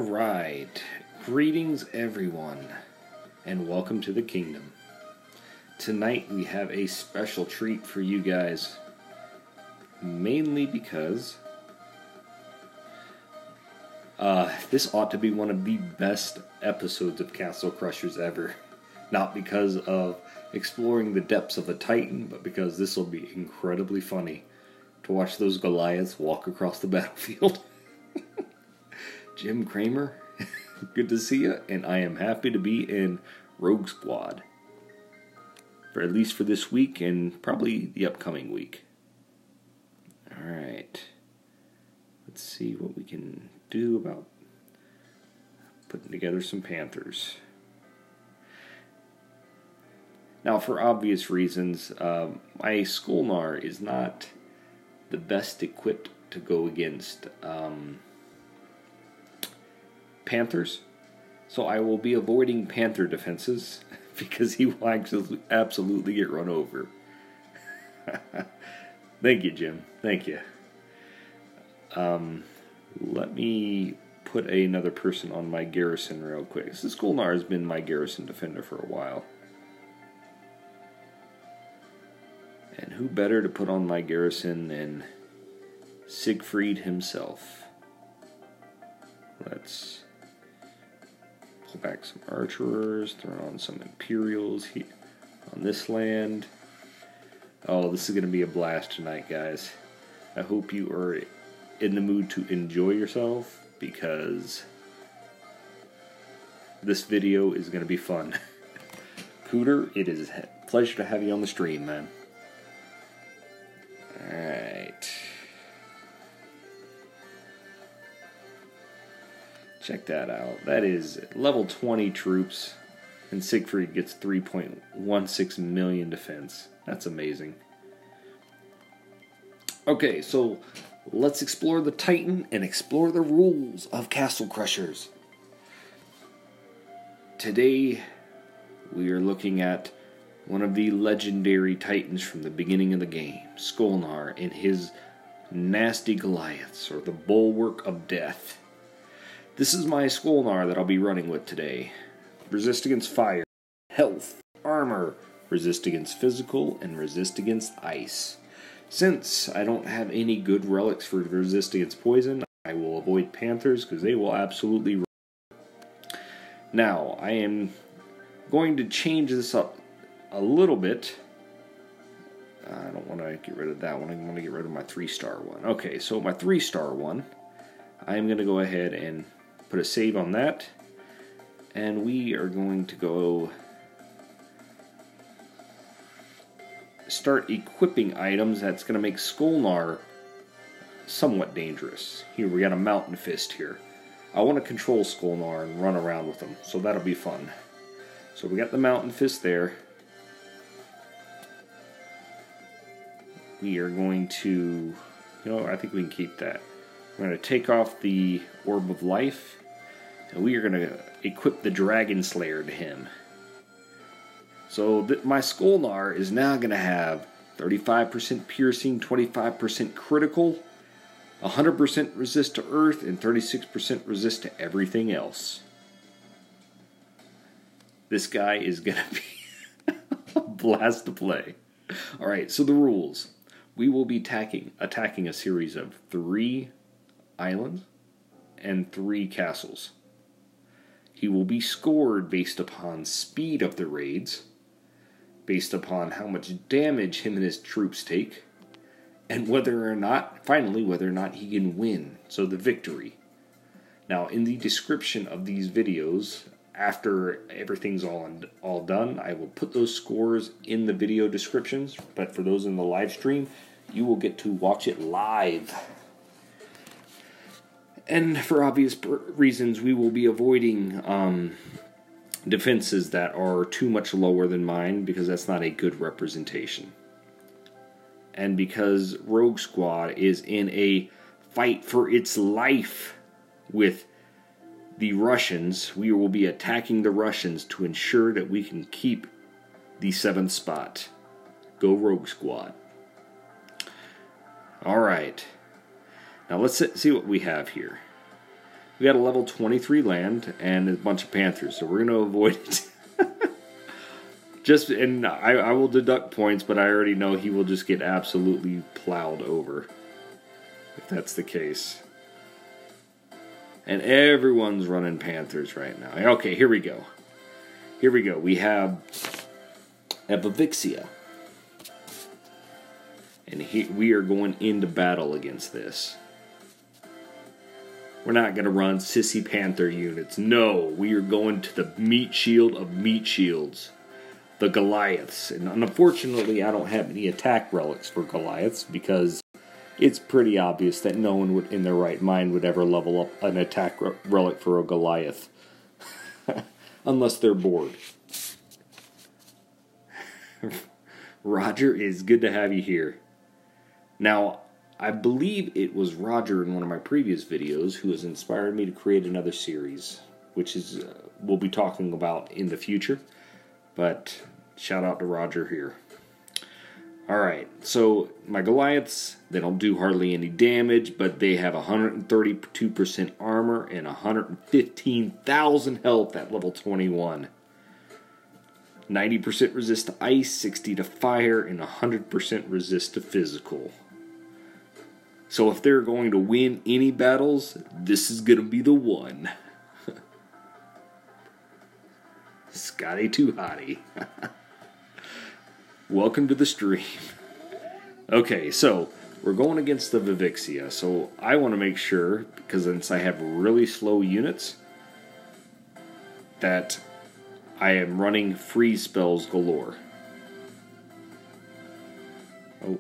Alright, greetings everyone, and welcome to the kingdom. Tonight we have a special treat for you guys, mainly because this ought to be one of the best episodes of Castle Crushers ever. Not because of exploring the depths of a Titan, but because this will be incredibly funny to watch those Goliaths walk across the battlefield. Jim Kramer, good to see you, and I am happy to be in Rogue Squad. For at least for this week, and probably the upcoming week. Alright. Let's see what we can do about putting together some Panthers. Now, for obvious reasons, my Skolnar is not the best equipped to go against Panthers, so I will be avoiding Panther defenses because he will absolutely get run over. Thank you, Jim. Thank you. Let me put another person on my garrison real quick. This Skolnar has been my garrison defender for a while. And who better to put on my garrison than Siegfried himself? Let's pull back some archers, throw on some Imperials here on this land. Oh, this is going to be a blast tonight, guys. I hope you are in the mood to enjoy yourself, because this video is going to be fun. Cooter, it is a pleasure to have you on the stream, man. Alright. Check that out. That is level 20 troops, and Siegfried gets 3.16 million defense. That's amazing. Okay, so let's explore the Titan and explore the rules of Castle Crushers. Today, we are looking at one of the legendary Titans from the beginning of the game, Skolnar, and his nasty Goliaths, or the Bulwark of Death. This is my Skolnar that I'll be running with today. Resist against fire, health, armor, resist against physical, and resist against ice. Since I don't have any good relics for resist against poison, I will avoid Panthers because they will absolutely run. Now, I am going to change this up a little bit. I don't want to get rid of that one. I want to get rid of my 3-star one. Okay, so my 3-star one, I'm going to go ahead and put a save on that. And we are going to go start equipping items that's going to make Skolnar somewhat dangerous. Here, we got a Mountain Fist here. I want to control Skolnar and run around with him, so that'll be fun. So we got the Mountain Fist there. We are going to, I think we can keep that. We're going to take off the Orb of Life, and we are going to equip the Dragon Slayer to him. So my Skolnar is now going to have 35% piercing, 25% critical, 100% resist to earth, and 36% resist to everything else. This guy is going to be a blast to play. Alright, so the rules. We will be attacking a series of 3 islands and 3 castles. He will be scored based upon speed of the raids, based upon how much damage him and his troops take, and whether or not he can win, so the victory. Now, in the description of these videos, after everything's all done, I will put those scores in the video descriptions, but for those in the live stream, you will get to watch it live. And for obvious reasons, we will be avoiding defenses that are too much lower than mine, because that's not a good representation. And because Rogue Squad is in a fight for its life with the Russians, we will be attacking the Russians to ensure that we can keep the 7th spot. Go Rogue Squad. Alright. Now let's see what we have here. We got a level 23 land and a bunch of panthers, so we're going to avoid it. And I will deduct points, but I already know he will just get absolutely plowed over if that's the case. And everyone's running panthers right now. Okay, here we go. Here we go. We have a Vivixia. And we are going into battle against this. We're not going to run sissy panther units. No, we are going to the meat shield of meat shields. The Goliaths. And unfortunately, I don't have any attack relics for Goliaths because it's pretty obvious that no one would, in their right mind, would ever level up an attack relic for a Goliath. Unless they're bored. Roger, it's good to have you here. Now, I believe it was Roger in one of my previous videos who has inspired me to create another series, which is we'll be talking about in the future. But shout out to Roger here. Alright, so my Goliaths, they don't do hardly any damage, but they have 132% armor and 115,000 health at level 21. 90% resist to ice, 60 to fire, and 100% resist to physical. So if they're going to win any battles, this is going to be the one. Scotty too hottie. Welcome to the stream. Okay, so we're going against the Vivixia. So I want to make sure, because since I have really slow units, that I am running freeze spells galore. Oh.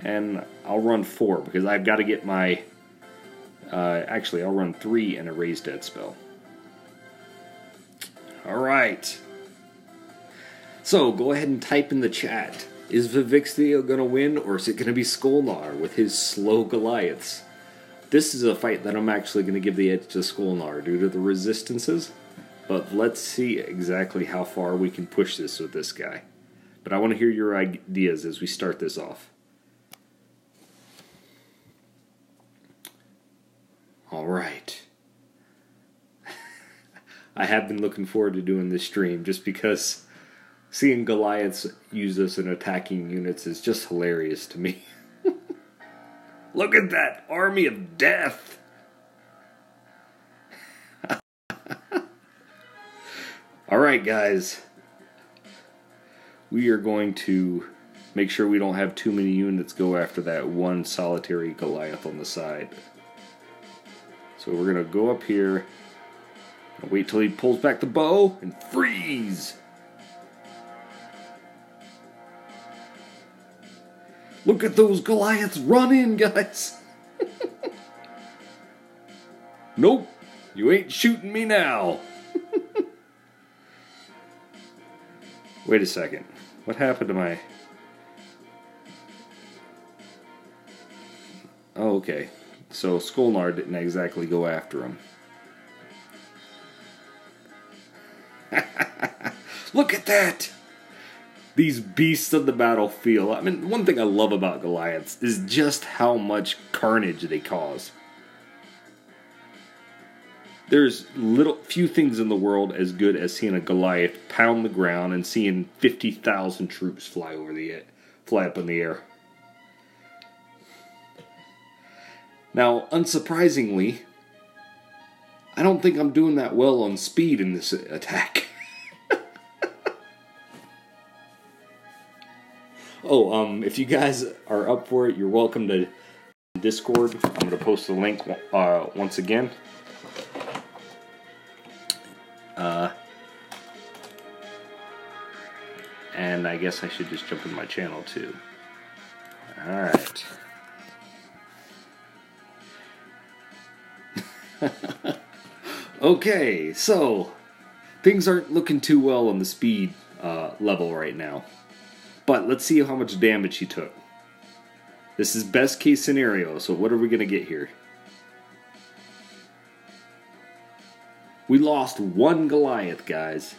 And I'll run 4 because I've got to get my... actually, I'll run 3 and a Raise Dead spell. Alright. So, go ahead and type in the chat. Is Vivixia going to win, or is it going to be Skolnar with his slow Goliaths? This is a fight that I'm actually going to give the edge to Skolnar due to the resistances. But let's see exactly how far we can push this with this guy. But I want to hear your ideas as we start this off. Alright. I have been looking forward to doing this stream just because seeing Goliaths use this in attacking units is just hilarious to me. Look at that army of death! Alright guys, we are going to make sure we don't have too many units go after that one solitary Goliath on the side. So we're going to go up here, wait till he pulls back the bow, and freeze! Look at those Goliaths run in, guys! Nope, you ain't shooting me now! Wait a second. What happened to my... Oh, okay. So Skolnar didn't exactly go after him. Look at that! These beasts of the battlefield. I mean, one thing I love about Goliaths is just how much carnage they cause. There's few things in the world as good as seeing a Goliath pound the ground and seeing 50,000 troops fly up in the air. Now, unsurprisingly, I don't think I'm doing that well on speed in this attack. If you guys are up for it, you're welcome to Discord. I'm going to post the link once again. And I guess I should just jump in my channel too. Alright. Okay, so things aren't looking too well on the speed level right now. But let's see how much damage he took. This is best case scenario, so what are we going to get here? We lost one Goliath, guys.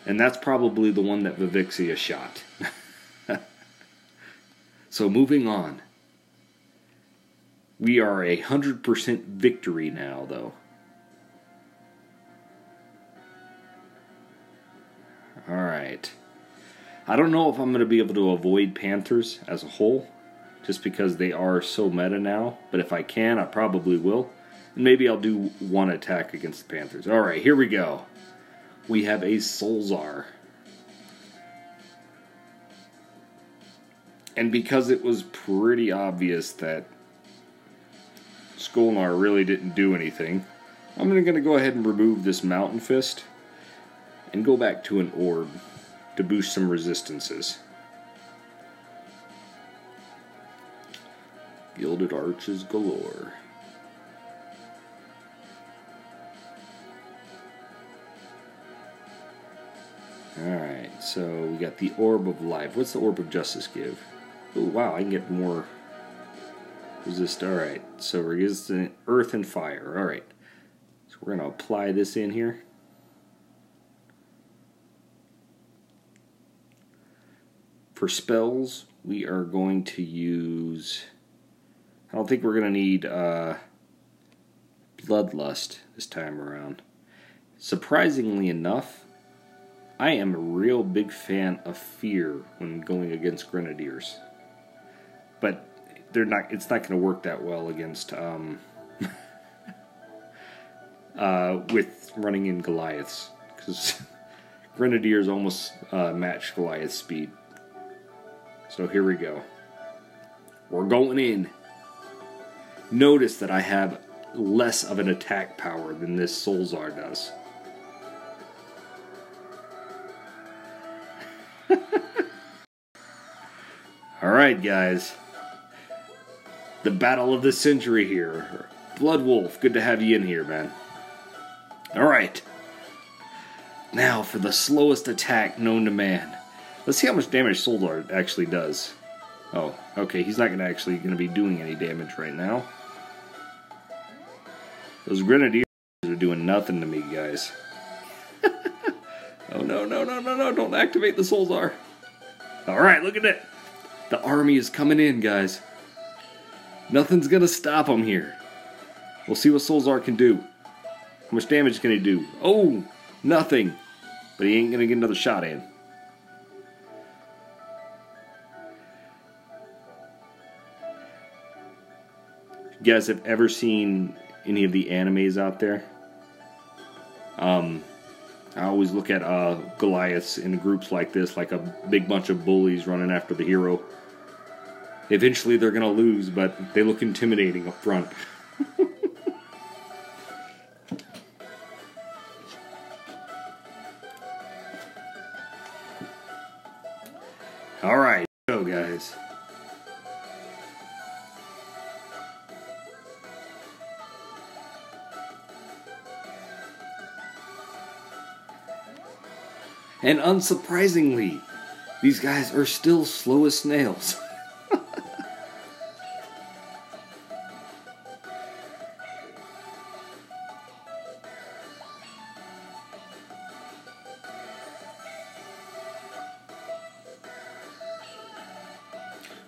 And that's probably the one that Vivixia shot. So moving on. We are 100% victory now, though. Alright. I don't know if I'm going to be able to avoid Panthers as a whole, just because they are so meta now. But if I can, I probably will. And maybe I'll do one attack against the Panthers. Alright, here we go. We have a Solzar. And because it was pretty obvious that Skolnar really didn't do anything, I'm going to go ahead and remove this Mountain Fist and go back to an Orb to boost some resistances. Gilded Arches galore. Alright, so we got the Orb of Life. What's the Orb of Justice give? Oh, wow, I can get more resist. Alright, so resistant Earth and Fire. Alright, so we're going to apply this in here. For spells, we are going to use... I don't think we're going to need Bloodlust this time around. Surprisingly enough, I am a real big fan of Fear when going against Grenadiers. But they're not. It's not going to work that well against with running in Goliaths, because Grenadiers almost match Goliath's speed. So here we go. We're going in. Notice that I have less of an attack power than this Solzar does. Alright, guys. The battle of the century here. Bloodwolf, good to have you in here, man. Alright. Now for the slowest attack known to man. Let's see how much damage Solzar actually does. Oh, okay, he's not actually going to be doing any damage right now. Those Grenadiers are doing nothing to me, guys. Oh, no, no, no, no, no, don't activate the Solzar. Alright, look at it. The army is coming in, guys. Nothing's going to stop him here. We'll see what Solzar can do. How much damage can he do? Oh, nothing. But he ain't going to get another shot in. You guys have ever seen any of the animes out there? I always look at Goliaths in groups like this, like a big bunch of bullies running after the hero. Eventually they're going to lose, but they look intimidating up front. Alright, go guys. And unsurprisingly, these guys are still slow as snails.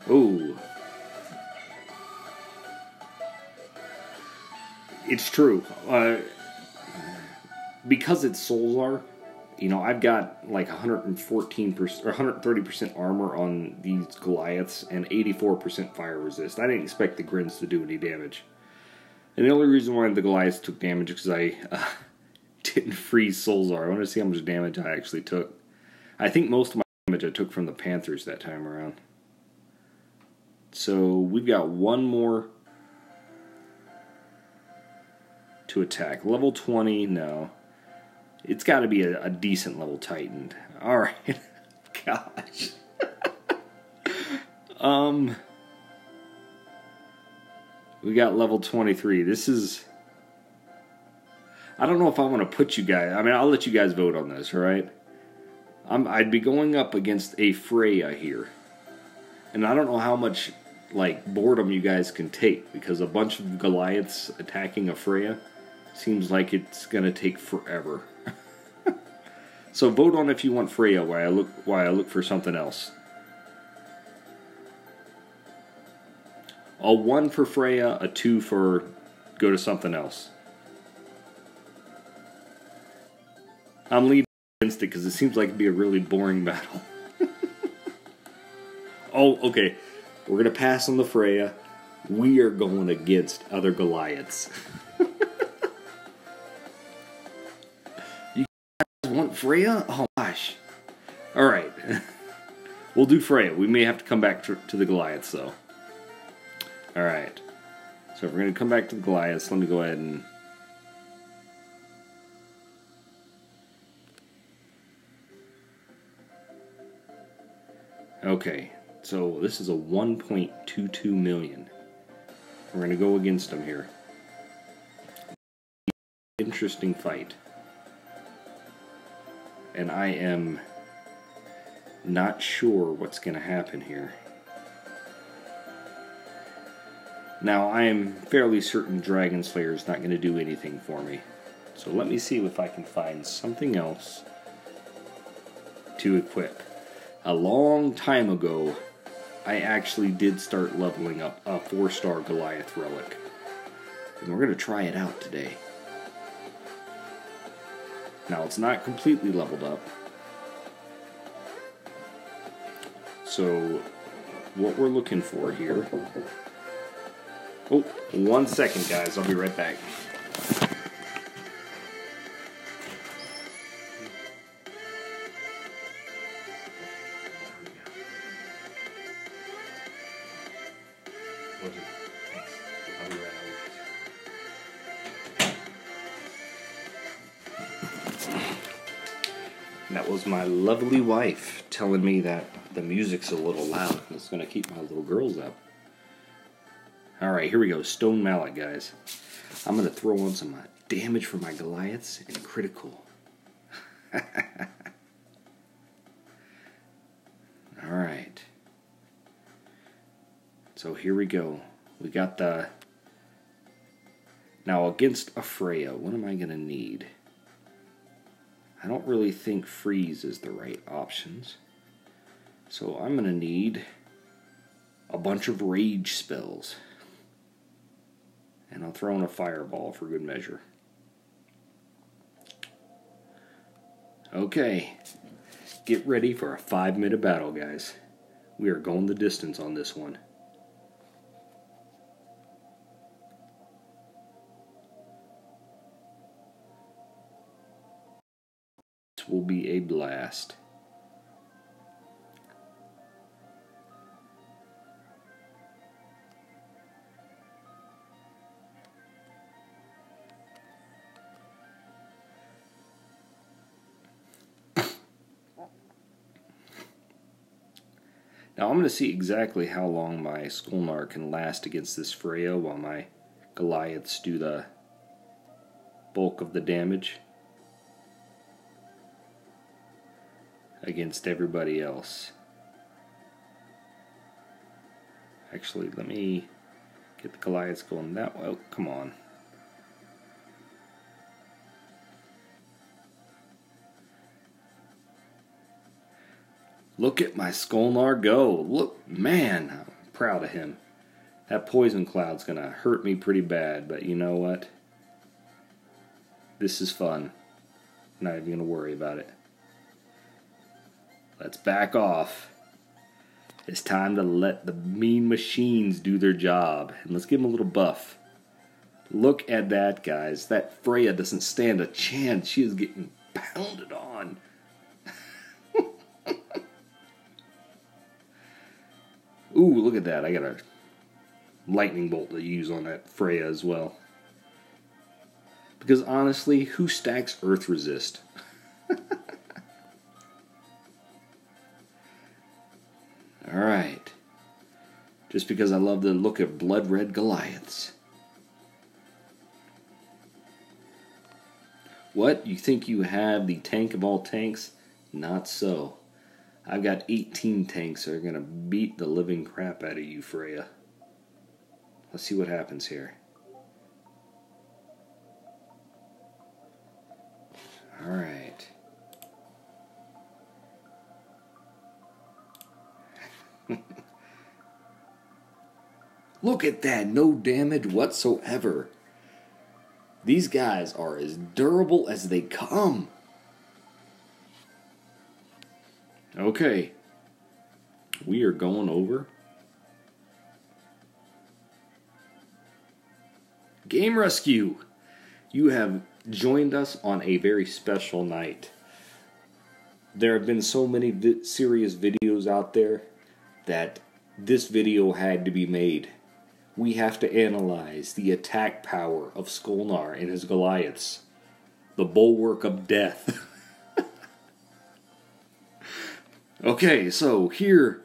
Oh. It's true. Because it's Solzar, you know, I've got like 114% or 130% armor on these Goliaths and 84% fire resist. I didn't expect the Grins to do any damage. And the only reason why the Goliaths took damage is because I didn't freeze Solzar. I want to see how much damage I actually took. I think most of my damage I took from the Panthers that time around. So we've got one more to attack. Level 20, no. It's got to be a decent level Titan. Alright. Gosh. We got level 23. This is... I don't know if I want to put you guys... I mean, I'll let you guys vote on this, alright? I'd be going up against a Freya here. And I don't know how much, like, boredom you guys can take, because a bunch of Goliaths attacking a Freya seems like it's going to take forever. So vote on if you want Freya while I look for something else. A 1 for Freya, a 2 for go to something else. I'm leaning against it because it seems like it'd be a really boring battle. Oh, okay. We're going to pass on the Freya. We are going against other Goliaths. You guys want Freya? Oh, gosh. Alright. We'll do Freya. We may have to come back to the Goliaths, though. Alright. So if we're going to come back to the Goliaths, let me go ahead and... Okay. So this is a 1.22 million. We're going to go against them here. Interesting fight. And I am not sure what's going to happen here. Now, I am fairly certain Dragon Slayer is not going to do anything for me. So let me see if I can find something else to equip. A long time ago, I actually did start leveling up a 4-star Goliath relic. And we're going to try it out today. Now, it's not completely leveled up. So, what we're looking for here... Oh, 1 second, guys. I'll be right back. That was my lovely wife telling me that the music's a little loud and it's going to keep my little girls up. Alright, here we go. Stone Mallet, guys. I'm going to throw on some damage for my Goliaths and critical. Alright. So here we go. We got the... Now, against a Freya, what am I going to need? I don't really think freeze is the right options. So I'm going to need a bunch of rage spells. And I'll throw in a fireball for good measure. Okay. Get ready for a 5-minute battle, guys. We are going the distance on this one. Will be a blast. Now I'm going to see exactly how long my Skolnar can last against this Freya while my Goliaths do the bulk of the damage against everybody else. Actually, let me get the Goliaths going that way. Oh, come on. Look at my Skolnar go. Look, man, I'm proud of him. That poison cloud's gonna hurt me pretty bad, but you know what? This is fun. I'm not even gonna worry about it. Let's back off. It's time to let the mean machines do their job. And let's give them a little buff. Look at that, guys. That Freya doesn't stand a chance. She is getting pounded on. Ooh, look at that. I got a lightning bolt to use on that Freya as well. Because honestly, who stacks Earth Resist? Alright. Just because I love the look of blood red Goliaths. What? You think you have the tank of all tanks? Not so. I've got 18 tanks that are going to beat the living crap out of you, Freya. Let's see what happens here. Alright. Look at that, no damage whatsoever. These guys are as durable as they come. Okay. We are going over Game Rescue. You have joined us on a very special night. There have been so many serious videos out there that this video had to be made. We have to analyze the attack power of Skolnar and his Goliaths. The bulwark of death. Okay, so here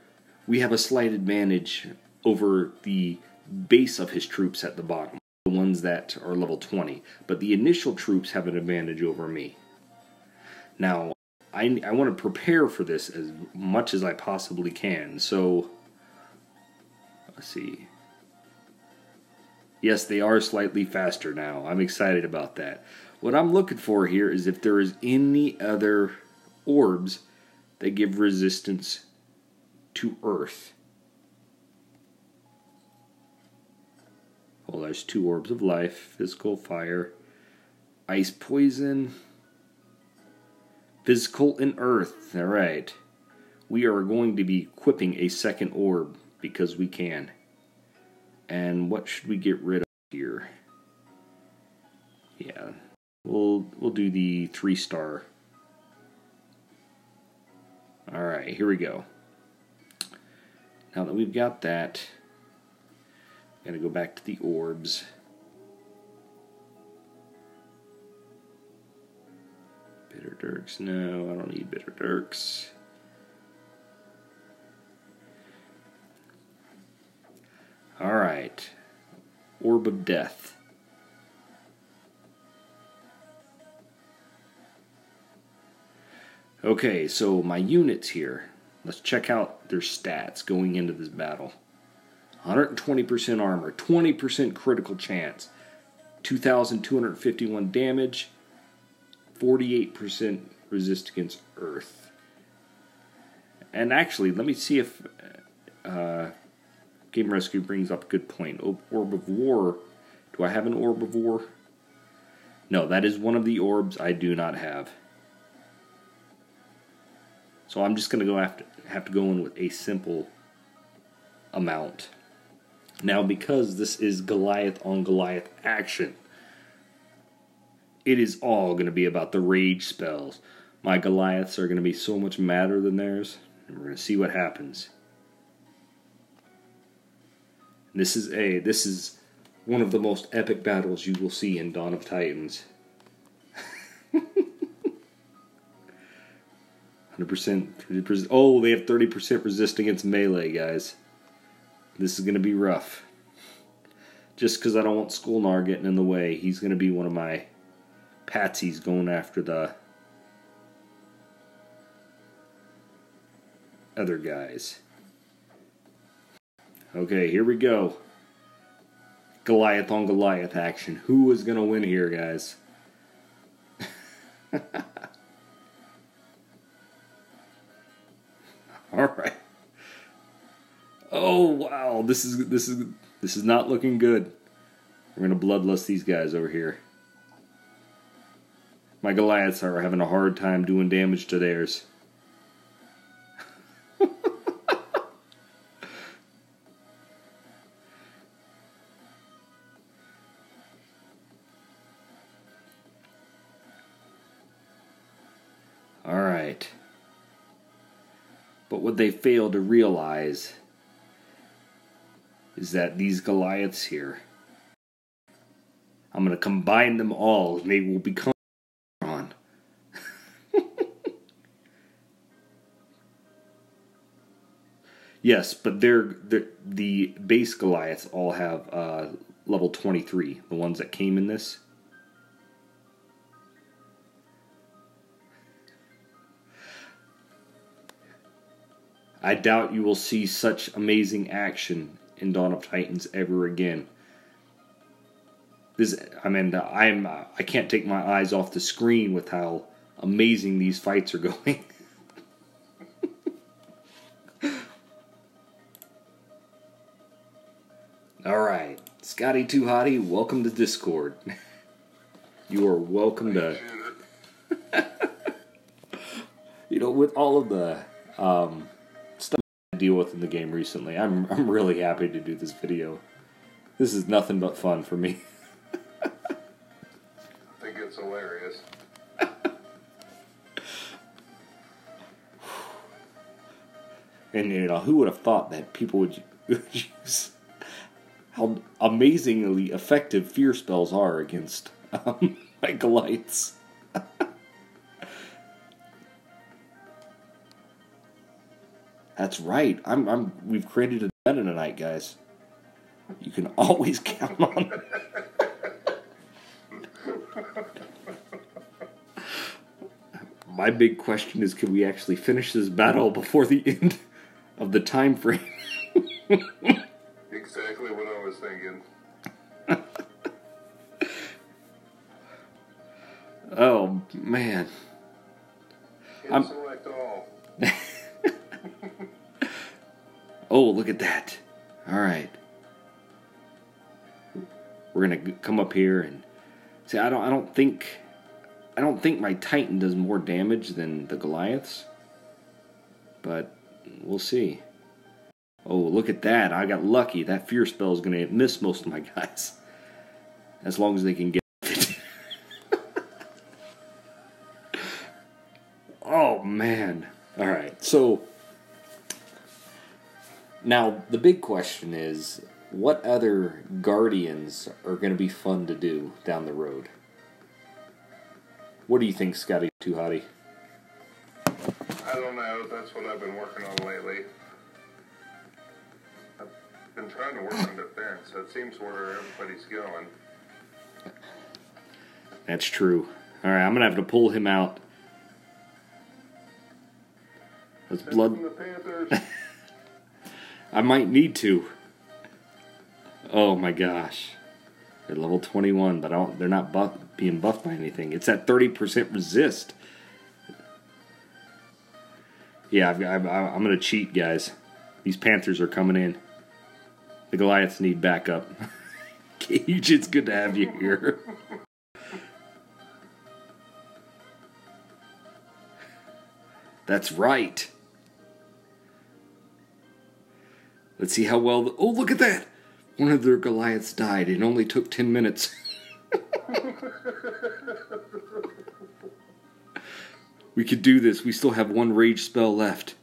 we have a slight advantage over the base of his troops at the bottom. The ones that are level 20. But the initial troops have an advantage over me. Now, I want to prepare for this as much as I possibly can. So, let's see. Yes, they are slightly faster now. I'm excited about that. What I'm looking for here is if there is any other orbs that give resistance to Earth. Well, there's 2 orbs of life, physical, fire, ice, poison, physical, and earth. Alright. We are going to be equipping a second orb because we can. And what should we get rid of here? Yeah, we'll do the 3-star. Alright, here we go. Now that we've got that, gotta go back to the orbs. Bitter Dirks, no, I don't need Bitter Dirks. Alright. Orb of Death. Okay, so my units here. Let's check out their stats going into this battle. 120% armor, 20% critical chance, 2,251 damage, 48% resist against earth. And actually, let me see if Game Rescue brings up a good point. Orb of War. Do I have an Orb of War? No, that is one of the orbs I do not have. So I'm just going to have to go in with a simple amount. Now, because this is Goliath on Goliath action, it is all going to be about the rage spells. My Goliaths are going to be so much madder than theirs, and we're going to see what happens. This is one of the most epic battles you will see in Dawn of Titans. 100%, 30%. Oh, they have 30% resist against melee, guys. This is going to be rough. Just because I don't want Skolnar getting in the way. He's going to be one of my patsies going after the other guys. Okay, here we go. Goliath on Goliath action. Who is going to win here, guys? Alright. Oh wow, this is not looking good. We're gonna bloodlust these guys over here. My Goliaths are having a hard time doing damage to theirs. Alright. But what they fail to realize is that these Goliaths here, I'm going to combine them all and they will become on. Yes, but the base Goliaths all have level 23, the ones that came in this. I doubt you will see such amazing action in Dawn of Titans ever again. I can't take my eyes off the screen with how amazing these fights are going. All Scotty Too Hottie, welcome to Discord. You are welcome to... You know, with all of the stuff I deal with in the game recently, I'm really happy to do this video. This is nothing but fun for me. I think it's hilarious. And, you know, who would have thought that people would use how amazingly effective fear spells are against my Goliaths. That's right. We've created a meta tonight, guys. You can always count on it. My big question is, can we actually finish this battle before the end of the time frame? Exactly what I was thinking. Oh, man. Select all. Oh, look at that. All right. We're going to come up here and see, I don't think my Titan does more damage than the Goliaths. But we'll see. Oh, look at that. I got lucky. That fear spell is going to miss most of my guys. As long as they can get it. Oh, man. All right. So, now the big question is, what other Guardians are going to be fun to do down the road? What do you think, Scotty Too Hottie? I don't know. That's what I've been working on lately. I've been trying to work on defense. That seems where everybody's going. That's true. All right, I'm going to have to pull him out. That's blood. From the Panthers. I might need to. Oh my gosh. They're level 21, but they're not being buffed by anything. It's at 30% resist. Yeah, I'm going to cheat, guys. These Panthers are coming in. The Goliaths need backup. Cage, it's good to have you here. That's right. Let's see how well... Oh, look at that! One of their Goliaths died. It only took 10 minutes. We could do this. We still have one rage spell left.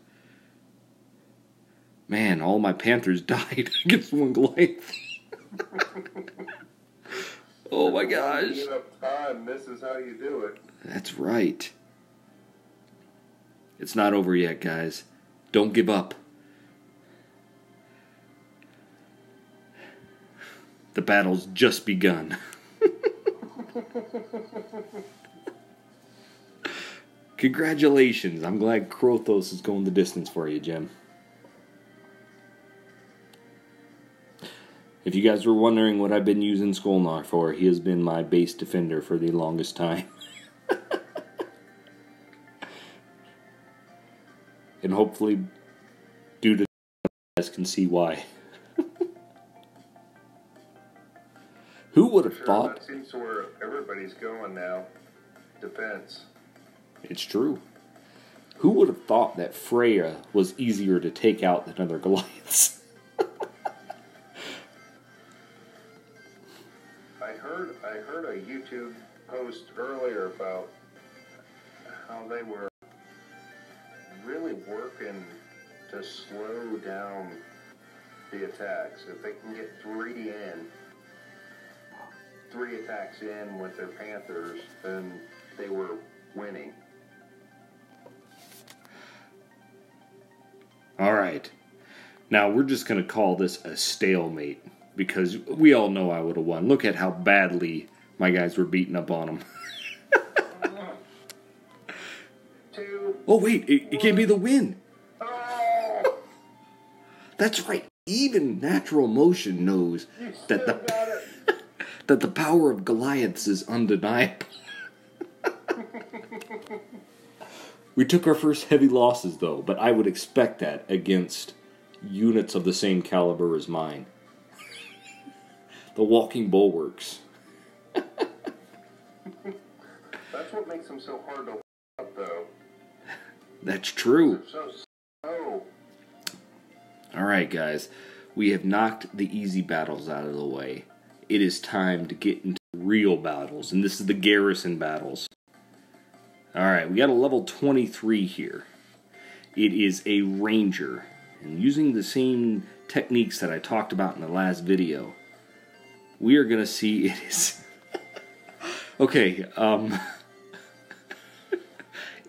Man, all my Panthers died against one Goliath. Oh my gosh. Enough time. This is how you do it. That's right. It's not over yet, guys. Don't give up. The battle's just begun. Congratulations. I'm glad Krothos is going the distance for you, Jim. If you guys were wondering what I've been using Skolnar for, he has been my base defender for the longest time. And hopefully, due to you guys can see why. Who would have thought? That seems to where everybody's going now. Defense. It's true. Who would have thought that Freya was easier to take out than other Goliaths? I heard a YouTube post earlier about how they were really working to slow down the attacks. If they can get three attacks in with their Panthers, then they were winning. All right. Now, we're just going to call this a stalemate, because we all know I would have won. Look at how badly my guys were beating up on them. Oh, wait. It can't be the win. Oh! That's right. Even natural motion knows that that the power of Goliaths is undeniable. We took our first heavy losses, though, but I would expect that against units of the same caliber as mine. The walking bulwarks. That's what makes them so hard to hold up, though. That's true. They're so slow. Alright, guys. We have knocked the easy battles out of the way. It is time to get into real battles, and this is the garrison battles. Alright, we got a level 23 here. It is a ranger, and using the same techniques that I talked about in the last video, we are going to see it is... Okay,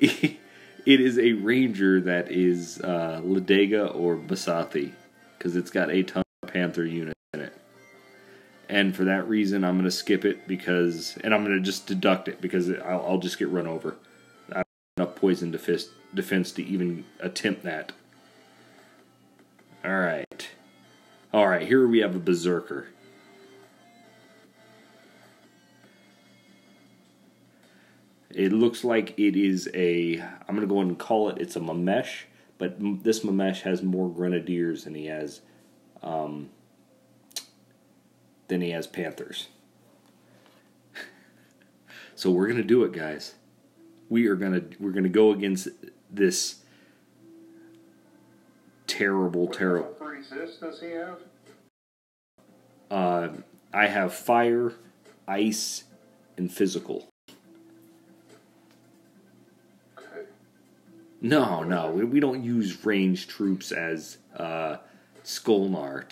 it is a ranger that is Ladega or Basathi, because it's got a ton of Panther units in it. And for that reason, I'm going to skip it because... And I'm going to just deduct it because I'll just get run over. I have enough poison defense to even attempt that. Alright. Alright, here we have a Berserker. It looks like it is a... I'm going to go ahead and call it... It's a Mamesh. But this Mamesh has more Grenadiers than he has... Panthers. So we're gonna do it, guys. We're gonna go against this terrible. What resist does he have? I have fire, ice, and physical. Okay. No, we don't use ranged troops as Skolnar.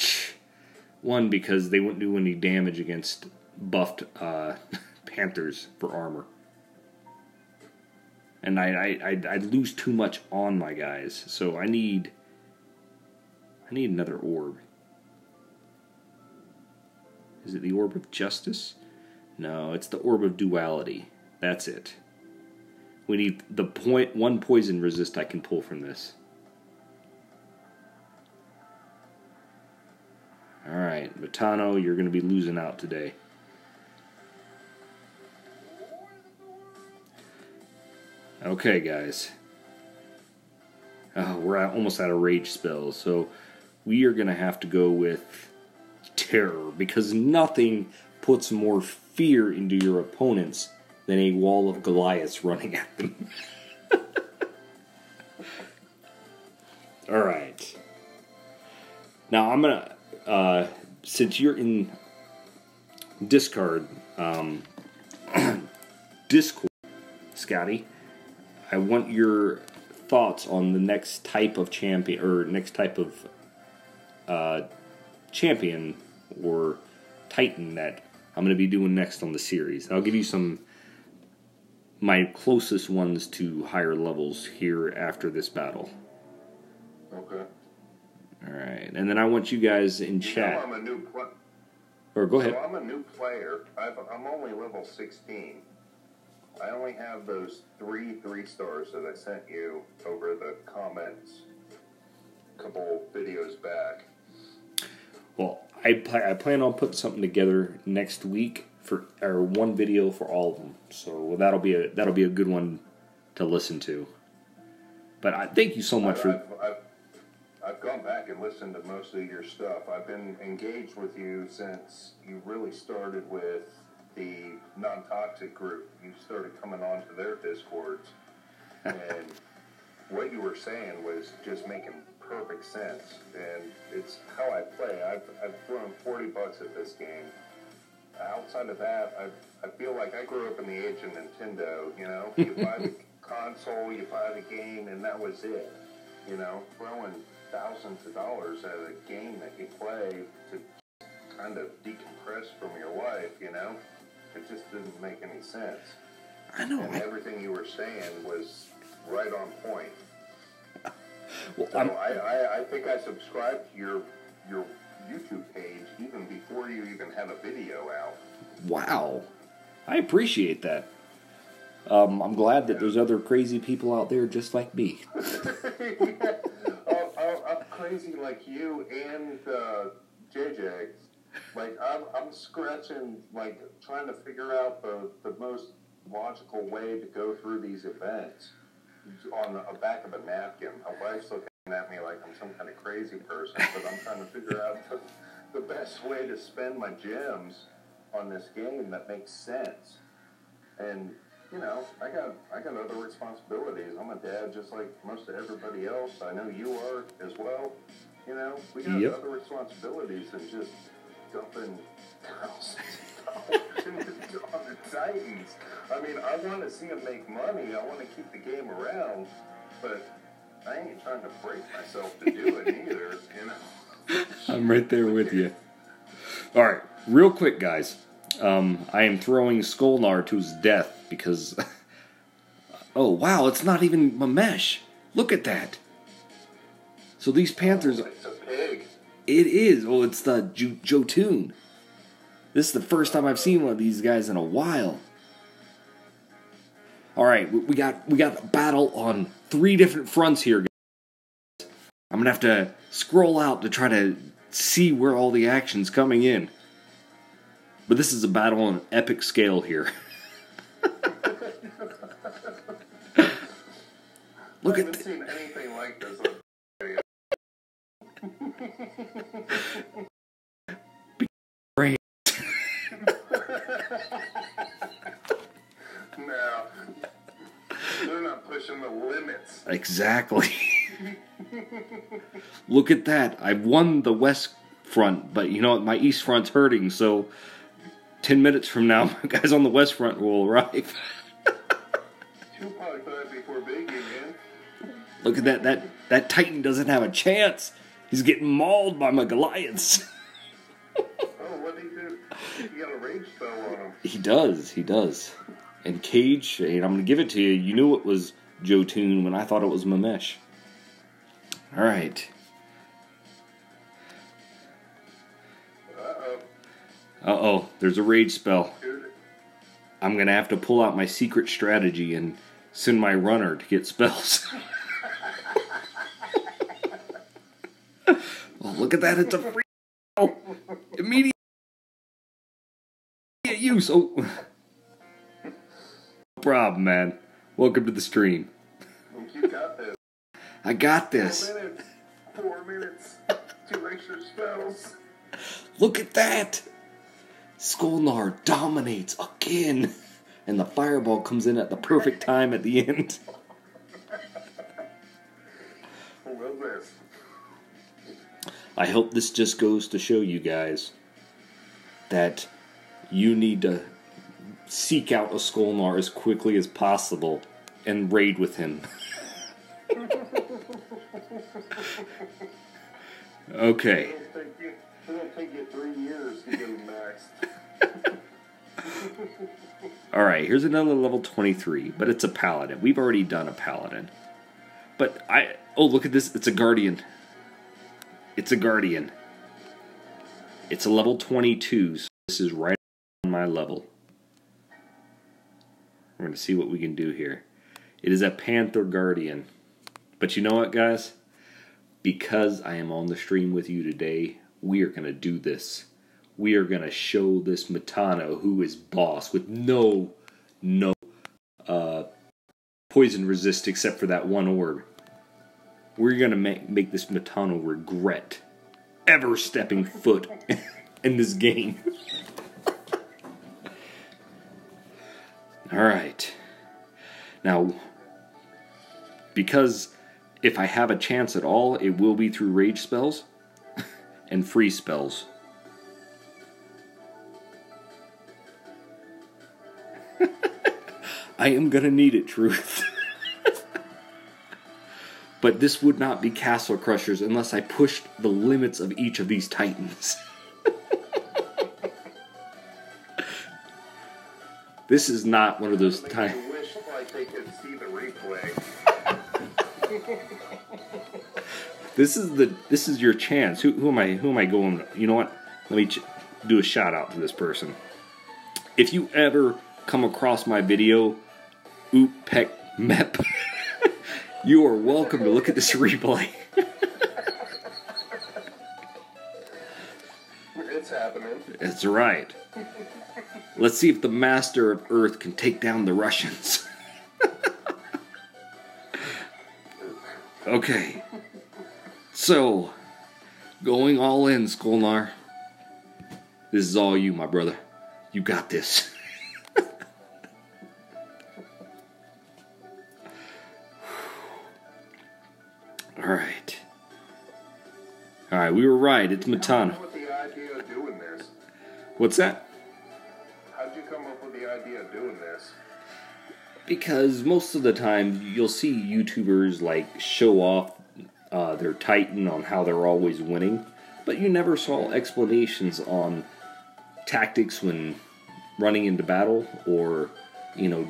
One, because they wouldn't do any damage against buffed Panthers for armor. And I'd lose too much on my guys. So I need another orb. Is it the Orb of Justice? No, it's the Orb of Duality. That's it. We need the one poison resist I can pull from this. Alright, Matano, you're going to be losing out today. Okay, guys. Oh, we're almost out of rage spells, so we are going to have to go with terror, because nothing puts more fear into your opponents than a wall of Goliaths running at them. Alright. Now, I'm going to... since you're in Discord, Scotty, I want your thoughts on the next type of champion, or next type of champion or titan that I'm going to be doing next on the series. I'll give you my closest ones to higher levels here after this battle. Okay. Alright, and then I want you guys in chat. I'm a new player. Or go ahead. So I'm a new player. I'm only level 16. I only have those 3 3-stars that I sent you over the comments a couple videos back. Well, I plan on putting something together next week or one video for all of them. So that'll be a good one to listen to. But thank you so much I've gone back and listened to most of your stuff. I've been engaged with you since you really started with the non-toxic group. You started coming on to their Discords. And what you were saying was just making perfect sense. And it's how I play. I've thrown $40 at this game. Outside of that, I feel like I grew up in the age of Nintendo, you know? You buy the console, you buy the game, and that was it. You know, throwing thousands of dollars at a game that you play to kind of decompress from your life, you know? It just didn't make any sense. I know. And everything you were saying was right on point. Well, so I think I subscribed to your YouTube page even before you even had a video out. Wow. I appreciate that. I'm glad that there's other crazy people out there just like me. Yeah. I'm crazy like you and JJ. Like, I'm scratching, like, trying to figure out the most logical way to go through these events on the back of a napkin. My wife's looking at me like I'm some kind of crazy person, but I'm trying to figure out the best way to spend my gems on this game that makes sense. And you know, I got other responsibilities. I'm a dad just like most of everybody else. I know you are as well. You know, we got other responsibilities than just dumping thousands of dollars on the Titans. I mean, I want to see them make money. I want to keep the game around, but I ain't trying to break myself to do it either, you know. I'm right there with you. All right, real quick, guys. I am throwing Skolnar to his death because... oh, wow, it's not even Mamesh. Look at that. So these Panthers... It's a pig. It is. Oh, it's the Jotun. This is the first time I've seen one of these guys in a while. All right, we got a battle on 3 different fronts here, guys. I'm going to have to scroll out to try to see where all the action's coming in. But this is a battle on an epic scale here. Look I at haven't seen anything like this. brain. No, they're not pushing the limits. Exactly. Look at that. I've won the west front, but you know what? My east front's hurting, so 10 minutes from now, my guys on the west front will arrive. Tupac died before Biggie, man. Look at that. That Titan doesn't have a chance. He's getting mauled by my Goliaths. Oh, what did he do? He got a rage spell on him. He does. And Cage, and I'm going to give it to you, you knew it was Jotun when I thought it was Mamesh. Alright. Uh-oh, there's a rage spell. I'm going to have to pull out my secret strategy and send my runner to get spells. Oh, look at that, it's a free spell. Immediate use. Oh. No problem, man. Welcome to the stream. You got this. I got this. 4 minutes. 2 extra spells. Look at that. Skolnar dominates again. And the fireball comes in at the perfect time at the end. Well, this. I hope this just goes to show you guys that you need to seek out a Skolnar as quickly as possible and raid with him. Okay. It'll take you 3 years to get him maxed. Alright, here's another level 23, but it's a paladin. We've already done a paladin. But oh, look at this. It's a guardian. It's a guardian. It's a level 22, so this is right on my level. We're going to see what we can do here. It is a Panther Guardian. But you know what, guys? Because I am on the stream with you today, we are going to do this. We are going to show this Metano, who is boss, with no poison resist except for that one orb. We're going to make this Metano regret ever stepping foot in this game. Alright. Now, because if I have a chance at all, it will be through rage spells and free spells. I am gonna need it, Truth. But this would not be Castle Crushers unless I pushed the limits of each of these Titans. This is not one of those times. I wish like they could see the replay. This is your chance. Who am I going? You know what? Let me do a shout out to this person. If you ever come across my video, Oop Peck Mep, you are welcome to look at this replay. It's happening. That's right. Let's see if the Master of Earth can take down the Russians. Okay. So, going all in, Skolnar. This is all you, my brother. You got this. Alright. Alright, we were right. It's Matano. How did you come up with the idea of doing this? What's that? How'd you come up with the idea of doing this? Because most of the time you'll see YouTubers like show off their Titan on how they're always winning, but you never saw explanations on tactics when running into battle, or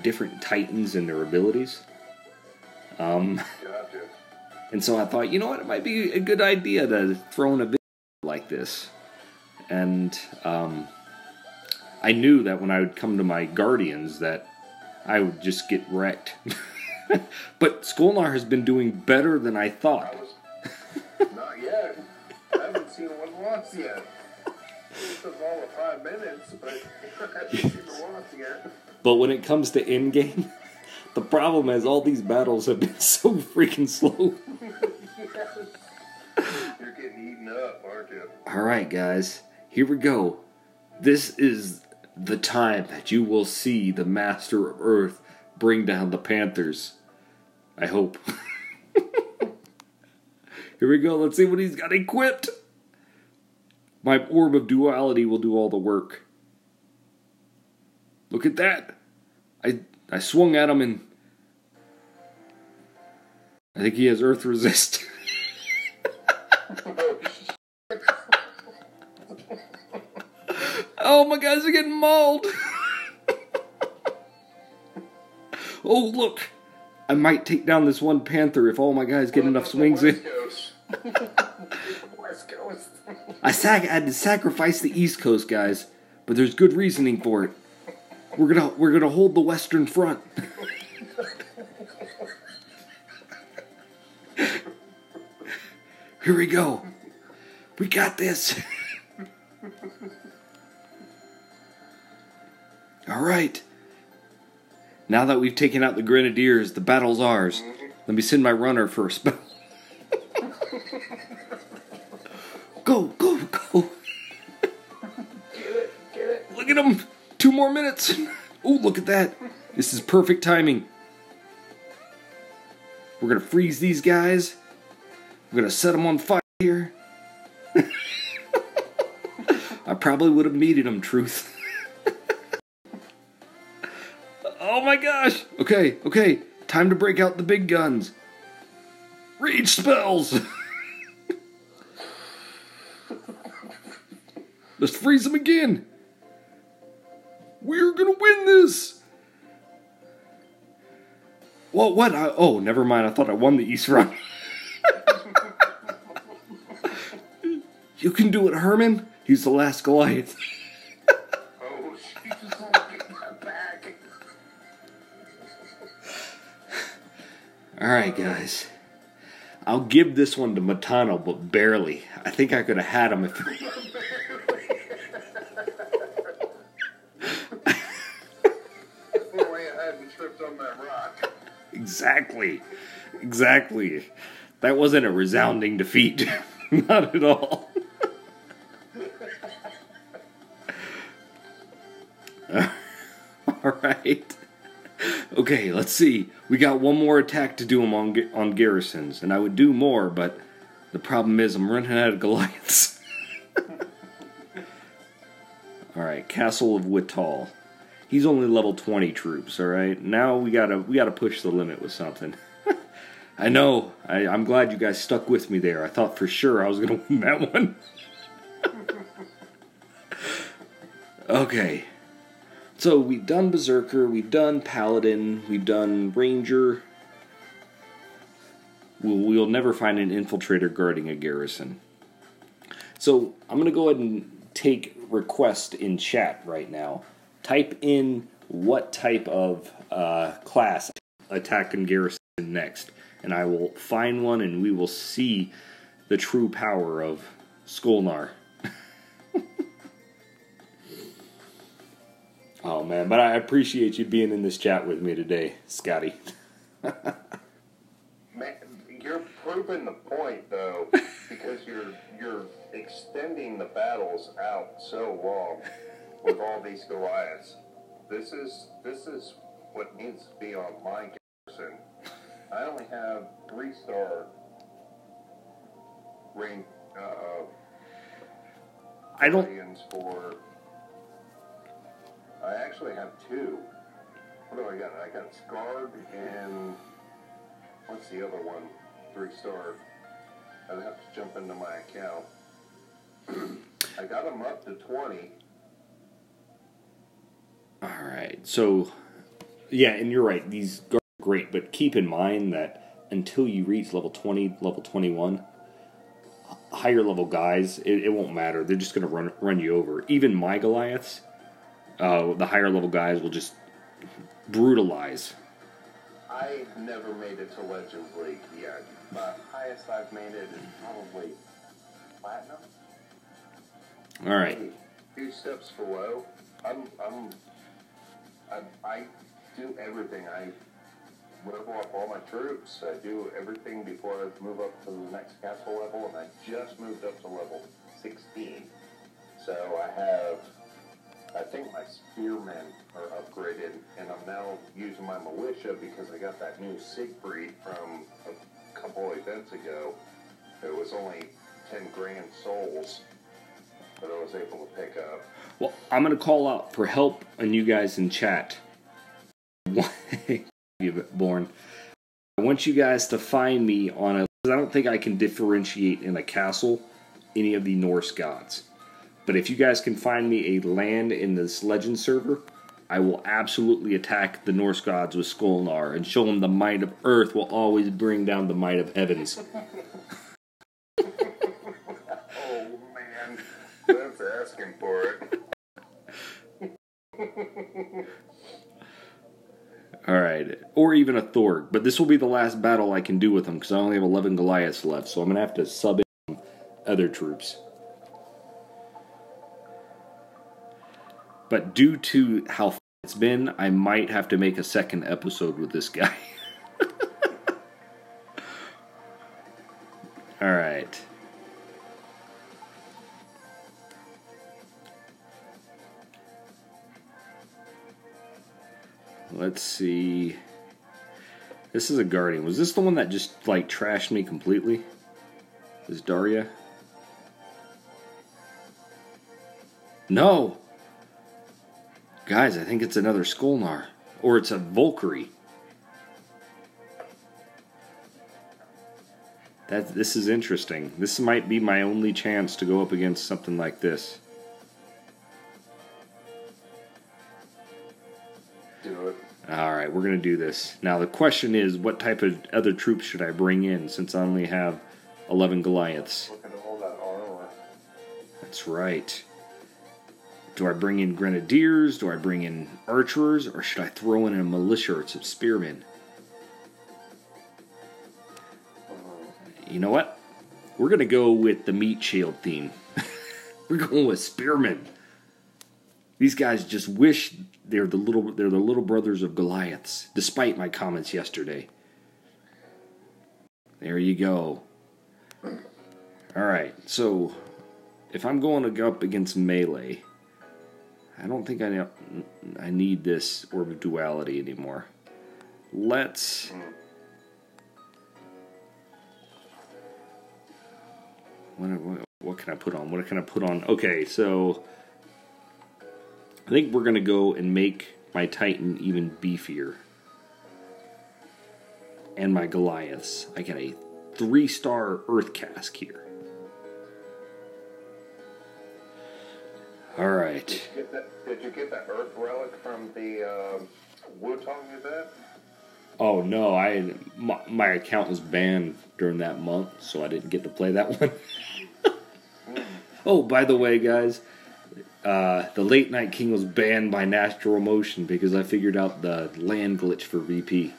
different Titans and their abilities. Gotcha. And so I thought, it might be a good idea to throw in a video like this. And I knew that when I would come to my Guardians that I would just get wrecked. But Skolnar has been doing better than I thought. Not yet. I haven't seen one once yet. It took all of 5 minutes, but I haven't seen the once yet. But when it comes to in-game, the problem is all these battles have been so freaking slow. You're getting eaten up, aren't you? Alright, guys. Here we go. This is the time that you will see the Master of Earth bring down the Panthers. I hope. Here we go. Let's see what he's got equipped. My Orb of Duality will do all the work. Look at that. I swung at him and I think he has Earth Resist. Oh, my guys are getting mauled. Oh, look. I might take down this one Panther if all my guys get enough swings in. West Coast. I had to sacrifice the East Coast, guys, but there's good reasoning for it. We're gonna hold the Western Front. Here we go. We got this. All right. Now that we've taken out the Grenadiers, the battle's ours. Let me send my runner for a spell. Go, go, go. Get it. Look at him. 2 more minutes. Oh, look at that. This is perfect timing. We're going to freeze these guys. We're going to set them on fire here. I probably would have needed them, truth. Oh my gosh. Okay. Time to break out the big guns. Rage spells. Let's freeze them again. We're gonna win this. Well, what? Oh, never mind. I thought I won the East Front. You can do it, Herman. He's the last Goliath. Oh, Jesus, get that back. Alright, guys. I'll give this one to Matano, but barely. I think I could have had him if... On that rock. Exactly. That wasn't a resounding defeat. Not at all. Alright. Okay, let's see. We got one more attack to do them on garrisons, and I would do more, but the problem is I'm running out of Goliaths. Alright, Castle of Whitall. He's only level 20 troops, alright? Now we gotta push the limit with something. I know. I'm glad you guys stuck with me there. I thought for sure I was gonna win that one. Okay. So we've done Berserker, we've done Paladin, we've done Ranger. We'll never find an infiltrator guarding a garrison. So I'm gonna go ahead and take request in chat right now. Type in what type of class attack and garrison next, and I will find one and we will see the true power of Skolnar. Oh man, but I appreciate you being in this chat with me today, Scotty. Man, you're proving the point though, because you're extending the battles out so long with all these Goliaths. This is what needs to be on my garrison. I only have 3-star rank I don't. Guardians for. I actually have 2. What do I got? I got Scarred and what's the other one? 3-star. I'd have to jump into my account. I got them up to 20. All right. So, yeah, and you're right. These guards are great, but keep in mind that until you reach level 20, level 21, higher level guys, it won't matter. They're just going to run you over. Even my Goliaths, the higher level guys will just brutalize. I never made it to Legends League yet. The highest I've made it is probably Platinum. All right. A few steps below. I do everything. I level up all my troops. I do everything before I move up to the next castle level, and I just moved up to level 16. So I think my spearmen are upgraded, and I'm now using my militia because I got that new Siegfried from a couple events ago. It was only 10 grand souls that I was able to pick up. Well, I'm going to call out for help on you guys in chat. Born. I want you guys to find me on a... I don't think I can differentiate in a castle any of the Norse gods. But if you guys can find me a land in this legend server, I will absolutely attack the Norse gods with Skolnar and show them the might of earth will always bring down the might of heavens. Oh, man. That's asking for it. Alright, or even a Thorg. But this will be the last battle I can do with them, because I only have 11 Goliaths left, so I'm going to have to sub in other troops. But due to how far it's been, I might have to make a second episode with this guy. Alright. Let's see. This is a Guardian. Was this the one that just, like, trashed me completely? Is Daria? No! Guys, I think it's another Skolnar. Or it's a Valkyrie. This is interesting. This might be my only chance to go up against something like this. Do it. Alright, we're going to do this. Now, the question is, what type of other troops should I bring in, since I only have 11 Goliaths? Look at all that armor. That's right. Do I bring in Grenadiers? Do I bring in Archers? Or should I throw in a militia or some Spearmen? You know what? We're going to go with the meat shield theme. We're going with Spearmen. These guys just wish they're the little brothers of Goliaths, despite my comments yesterday. There you go. Alright, so if I'm going to go up against melee, I don't think I need this Orb of Duality anymore. Let's... What can I put on? What can I put on? Okay, so I think we're going to go and make my Titan even beefier. And my Goliaths. I get a 3-star Earth Cask here. Alright. Did you get that Earth Relic from the Wutong event? Oh no, my account was banned during that month, so I didn't get to play that one. Oh, by the way, guys, the Late Night King was banned by Natural Motion because I figured out the land glitch for VP.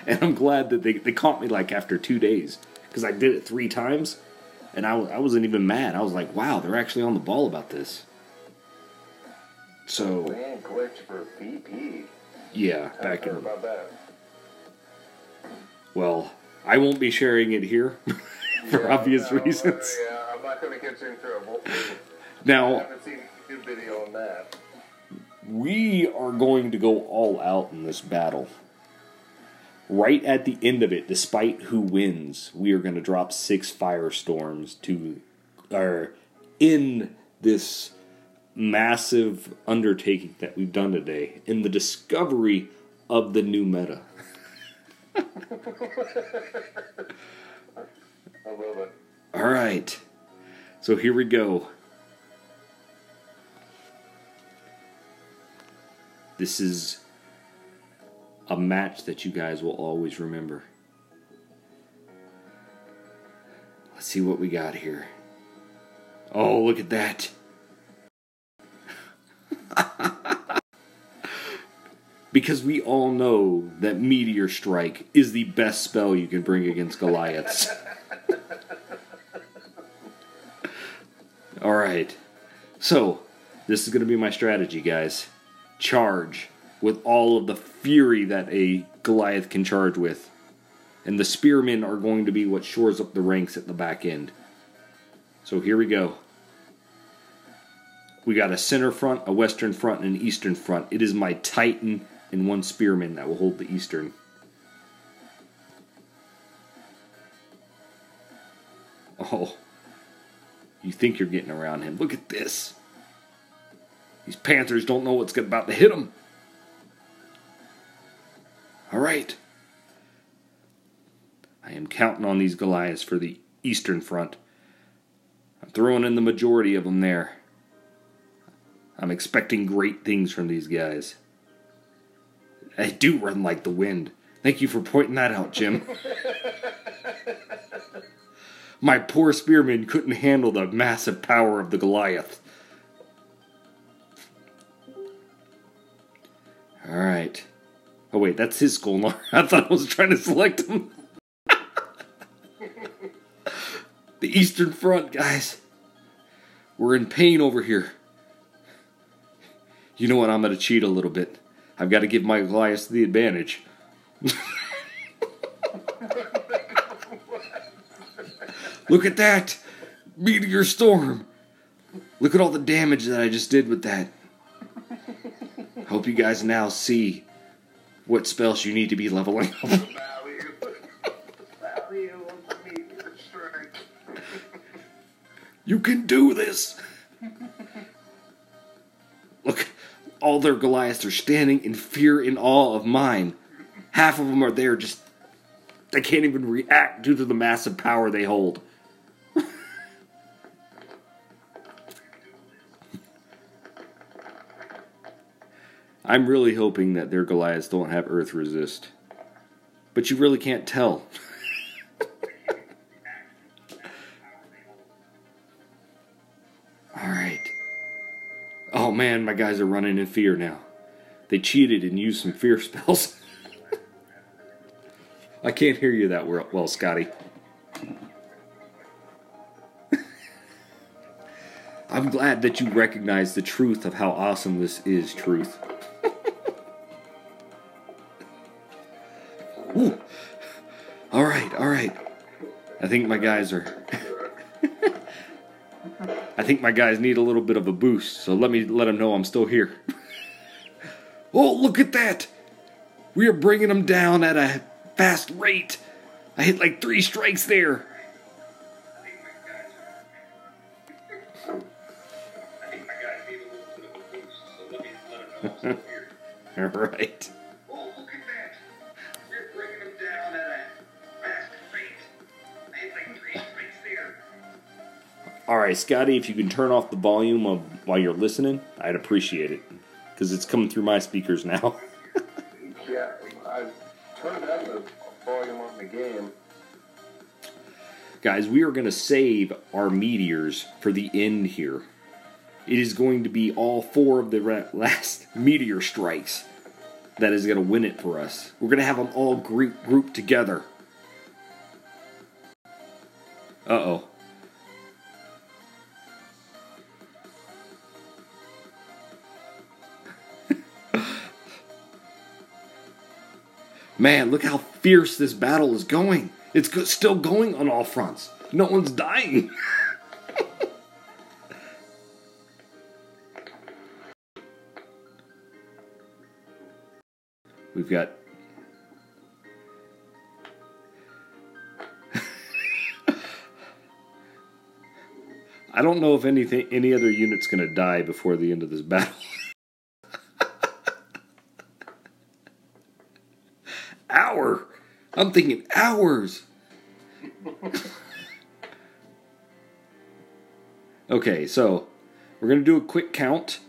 And I'm glad that they caught me like after 2 days, because I did it 3 times, and I wasn't even mad. I was like, wow, they're actually on the ball about this. So Land glitch for VP. Yeah, I back heard in. about that. Well, I won't be sharing it here for obvious reasons. Yeah, I'm not not going to get you in trouble. I Now, haven't seen a good video on that. we are going to go all out in this battle. Right at the end of it, despite who wins, we are going to drop 6 firestorms to end this massive undertaking that we've done today in the discovery of the new meta. I love it. All right, so here we go. This is a match that you guys will always remember. Let's see what we got here. Oh, look at that. Because we all know that Meteor Strike is the best spell you can bring against Goliaths. Alright. So, this is going to be my strategy, guys. Charge with all of the fury that a Goliath can charge with. And the spearmen are going to be what shores up the ranks at the back end. So here we go. We got a center front, a western front, and an eastern front. It is my Titan and 1 spearman that will hold the eastern. Oh. You think you're getting around him. Look at this. These Panthers don't know what's about to hit them. Alright. I am counting on these Goliaths for the eastern front. I'm throwing in the majority of them there. I'm expecting great things from these guys. I do run like the wind. Thank you for pointing that out, Jim. My poor spearmen couldn't handle the massive power of the Goliath. Alright. Oh wait, that's his Skolnar. I thought I was trying to select him. The eastern front, guys. We're in pain over here. You know what? I'm going to cheat a little bit. I've got to give my Goliath the advantage. Look at that! Meteor Storm! Look at all the damage that I just did with that. Hope you guys now see what spells you need to be leveling up. Value of the Meteor Strike. You can do this! Look, all their Goliaths are standing in fear and awe of mine. Half of them are there just... They can't even react due to the massive power they hold. I'm really hoping that their Goliaths don't have Earth Resist. But you really can't tell. Alright. Oh man, my guys are running in fear now. They cheated and used some fear spells. I can't hear you that well, Scotty. I'm glad that you recognize the truth of how awesome this is, Truth. Ooh. Alright. I think my guys are... I think my guys need a little bit of a boost, so let them know I'm still here. Oh, look at that! We are bringing them down at a fast rate. I hit like 3 strikes there. All right. Oh, look at that! We're bringing them down at a fast rate. I hit like 3 strikes there. All right, Scotty, if you can turn off the volume while you're listening, I'd appreciate it. Because it's coming through my speakers now. Yeah, I've turned down the volume on the game. Guys, we are going to save our meteors for the end here. It is going to be all 4 of the last meteor strikes that is going to win it for us. We're going to have them all grouped together. Uh-oh. Man, look how fierce this battle is going. It's still going on all fronts. No one's dying. We've got... I don't know if any other unit's going to die before the end of this battle. Hour! I'm thinking hours! Okay, so we're going to do a quick count.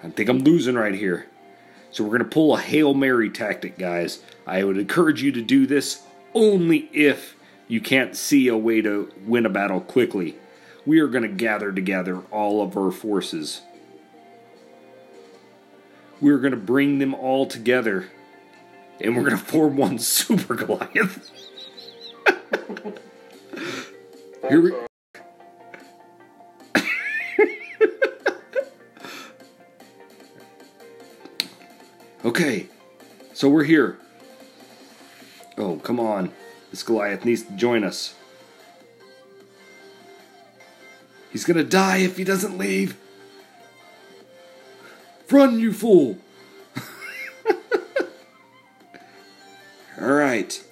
I think I'm losing right here. So we're going to pull a Hail Mary tactic, guys. I would encourage you to do this only if you can't see a way to win a battle quickly. We are going to gather together all of our forces. We're going to bring them all together. And we're going to form one Super Goliath. Here we go. Okay, so we're here. Oh, come on. This Goliath needs to join us. He's gonna die if he doesn't leave. Run, you fool! Alright.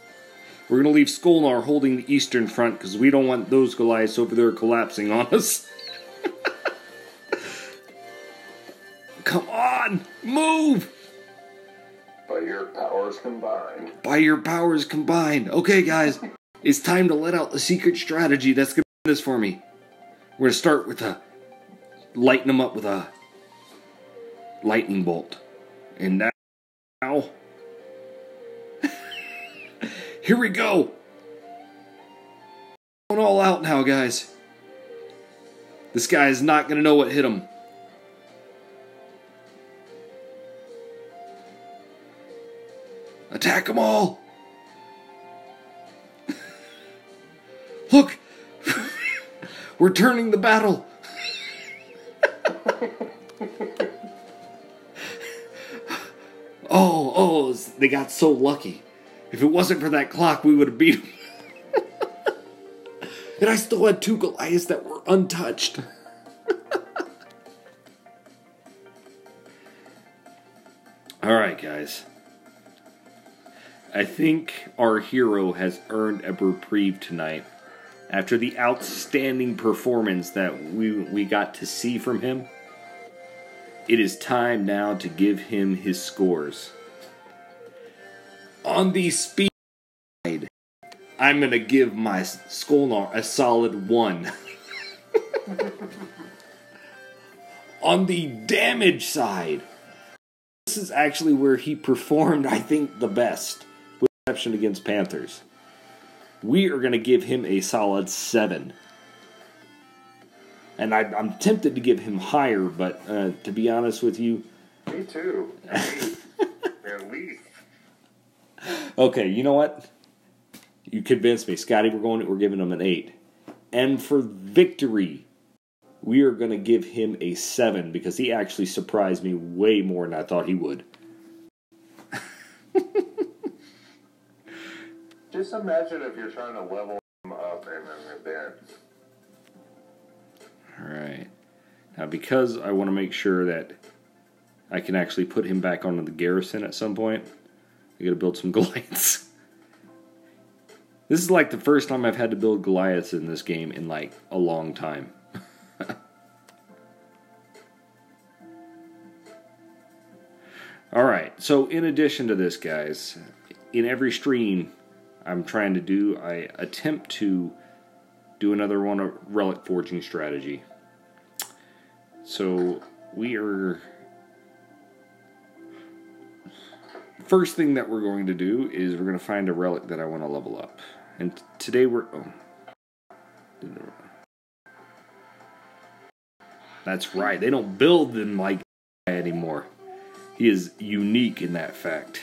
We're gonna leave Skolnar holding the eastern front because we don't want those Goliaths over there collapsing on us. Come on! Move! By your powers combined. By your powers combined. Okay, guys. It's time to let out the secret strategy that's going to do this for me. We're going to start with lighten them up with a lightning bolt. And now... Here we go. Going all out now, guys. This guy is not going to know what hit him. Attack them all! Look! We're turning the battle! Oh, they got so lucky. If it wasn't for that clock, we would have beat them. And I still had 2 Goliaths that were untouched. Alright, guys. I think our hero has earned a reprieve tonight. After the outstanding performance that we got to see from him, it is time now to give him his scores. On the speed side, I'm going to give my Skolnar a solid 1. On the damage side, this is actually where he performed, I think, the best. Exception against Panthers. We are going to give him a solid 7. And I'm tempted to give him higher, but to be honest with you... Me too. At least. Okay, you know what? You convinced me. Scotty, we're giving him an 8. And for victory, we are going to give him a 7 because he actually surprised me way more than I thought he would. Just imagine if you're trying to level him up in an event. Alright. Now, because I want to make sure that I can actually put him back onto the garrison at some point, I gotta build some Goliaths. This is like the first time I've had to build Goliaths in this game in like a long time. Alright, so in addition to this, guys, in every stream I'm trying to do, I attempt to do another one of relic forging strategy. So we are... First thing that we're going to do is we're going to find a relic that I want to level up. And today we're... Oh. That's right, they don't build them like that anymore. He is unique in that fact.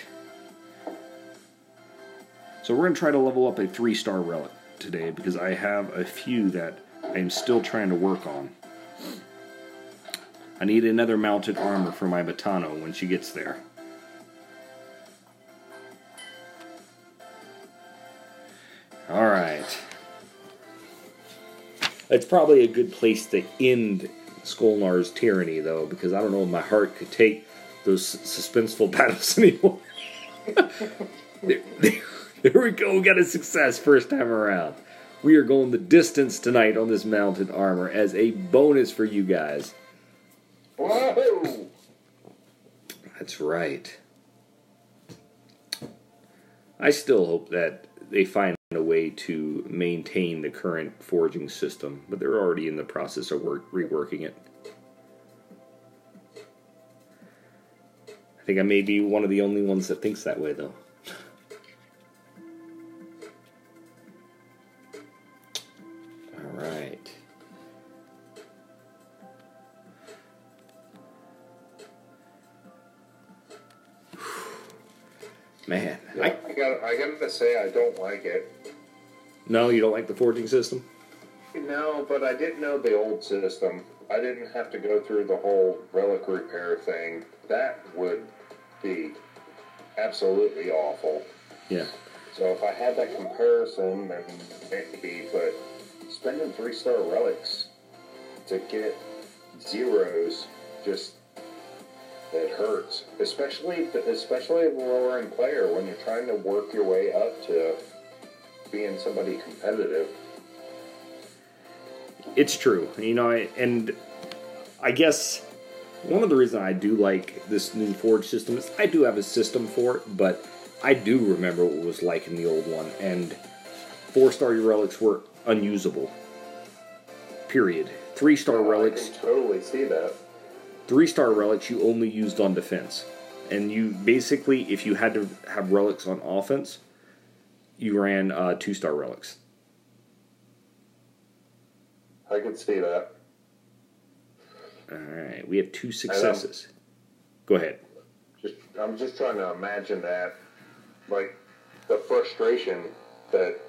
So we're going to try to level up a 3-star relic today because I have a few that I am still trying to work on. I need another mounted armor for my Batano when she gets there. Alright. It's probably a good place to end Skolnar's tyranny, though, because I don't know if my heart could take those suspenseful battles anymore. There we go. We got a success first time around. We are going the distance tonight on this mounted armor as a bonus for you guys. Whoa! That's right. I still hope that they find a way to maintain the current forging system, but they're already in the process of reworking it. I think I may be one of the only ones that thinks that way, though. All right. Man, Yeah, I gotta say I don't like it. No, you don't like the forging system? No, but I didn't know the old system. I didn't have to go through the whole relic repair thing. That would be absolutely awful. Yeah. So if I had that comparison, then maybe, but spending 3-star relics to get zeros just it hurts, especially the lower end player when you're trying to work your way up to being somebody competitive. It's true, and I guess one of the reasons I do like this new Forge system is I do have a system for it, but I do remember what it was like in the old one, and 4-star relics were unusable. Period. 3-star relics. I can totally see that. 3-star relics you only used on defense. And you basically, if you had to have relics on offense, you ran 2-star relics. I could see that. Alright, we have 2 successes. Go ahead. I'm just trying to imagine that, like, the frustration that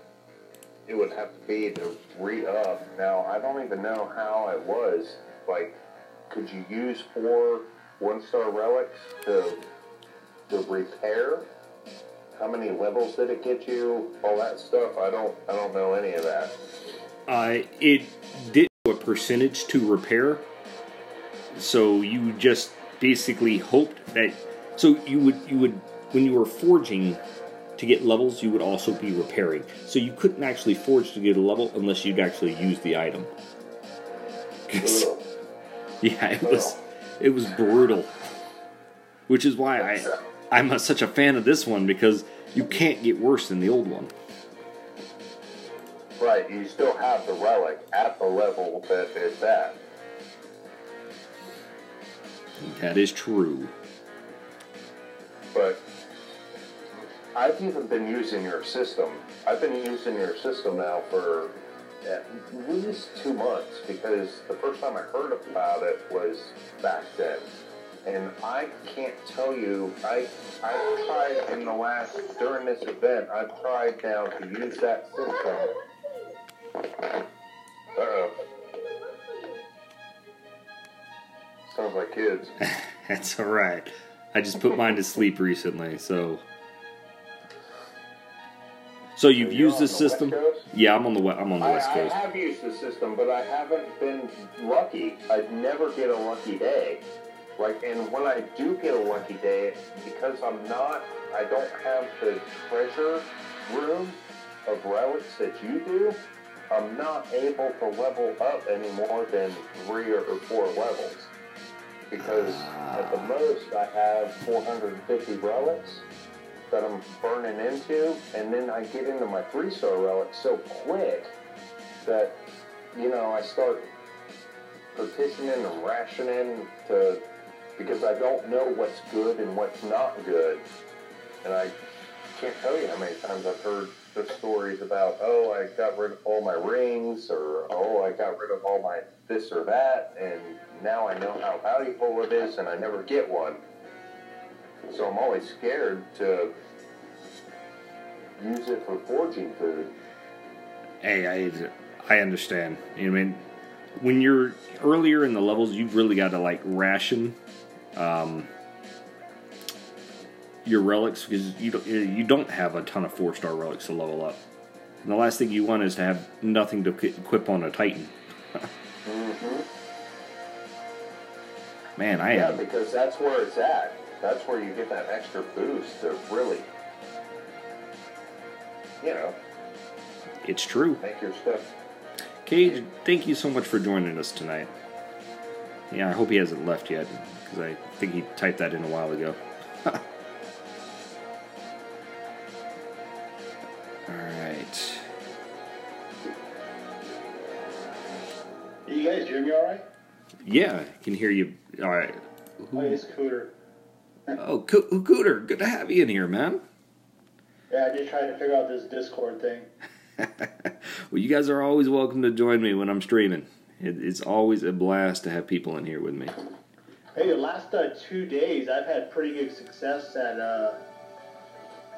it would have to be to re-up. Now, I don't even know how it was, like, could you use 4 1-star relics to repair? How many levels did it get you? All that stuff. I don't know any of that. It did a percentage to repair. So you just basically hoped that. So you would when you were forging to get levels, you would also be repairing. So you couldn't actually forge to get a level unless you'd actually use the item. Yeah, it was brutal. Which is why I'm such a fan of this one, because you can't get worse than the old one. Right, you still have the relic at the level that it's at. That is true. But I've even been using your system. I've been using your system now for at least 2 months, because the first time I heard about it was back then. And I can't tell you, I tried during this event, I've tried now to use that system. Uh-oh. Sounds like kids. That's alright. I just put mine to sleep recently, so... So you've used this system? Yeah, I'm on the West Coast. I have used the system, but I haven't been lucky. I never get a lucky day. And when I do get a lucky day, because I don't have the treasure room of relics that you do, I'm not able to level up any more than 3 or 4 levels. Because at the most, I have 450 relics that I'm burning into, and then I get into my 3-star relics so quick that, I start partitioning and rationing because I don't know what's good and what's not good. And I can't tell you how many times I've heard the stories about, oh, I got rid of all my rings, or, oh, I got rid of all my this or that, and now I know how valuable it is, and I never get one. So I'm always scared to use it for forging food. Hey, I understand. When you're earlier in the levels, you've really got to ration your relics, because you don't have a ton of 4-star relics to level up. And the last thing you want is to have nothing to equip on a Titan. Mm-hmm. Man, Yeah, because that's where it's at. That's where you get that extra boost to really, you know, it's true. make your stuff. Cage, thank you so much for joining us tonight. Yeah, I hope he hasn't left yet, because I think he typed that in a while ago. Alright. You guys hear me all right? Yeah, I can hear you. Alright. Oh, it's Cooter. Oh, Cooter, good to have you in here, man. Yeah, I just tried to figure out this Discord thing. Well, you guys are always welcome to join me when I'm streaming. It's always a blast to have people in here with me. Hey, the last 2 days, I've had pretty good success at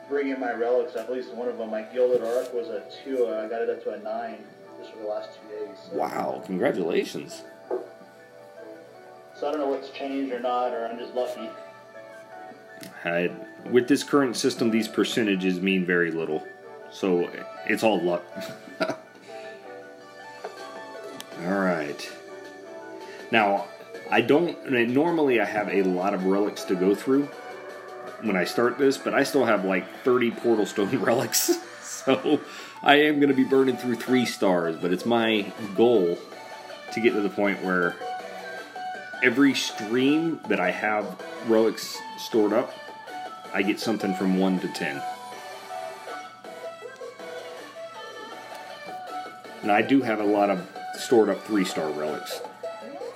bringing my relics. At least one of them, my Gilded Ark was a 2. I got it up to a 9 just for the last 2 days. So. Wow, congratulations. So I don't know what's changed or not, or I'm just lucky. With this current system, these percentages mean very little. So it's all luck. Alright. Now, normally I have a lot of relics to go through when I start this, but I still have like 30 Portal Stone relics. So I am going to be burning through 3 stars, but it's my goal to get to the point where every stream that I have relics stored up, I get something from 1 to 10. And I do have a lot of stored up 3-star relics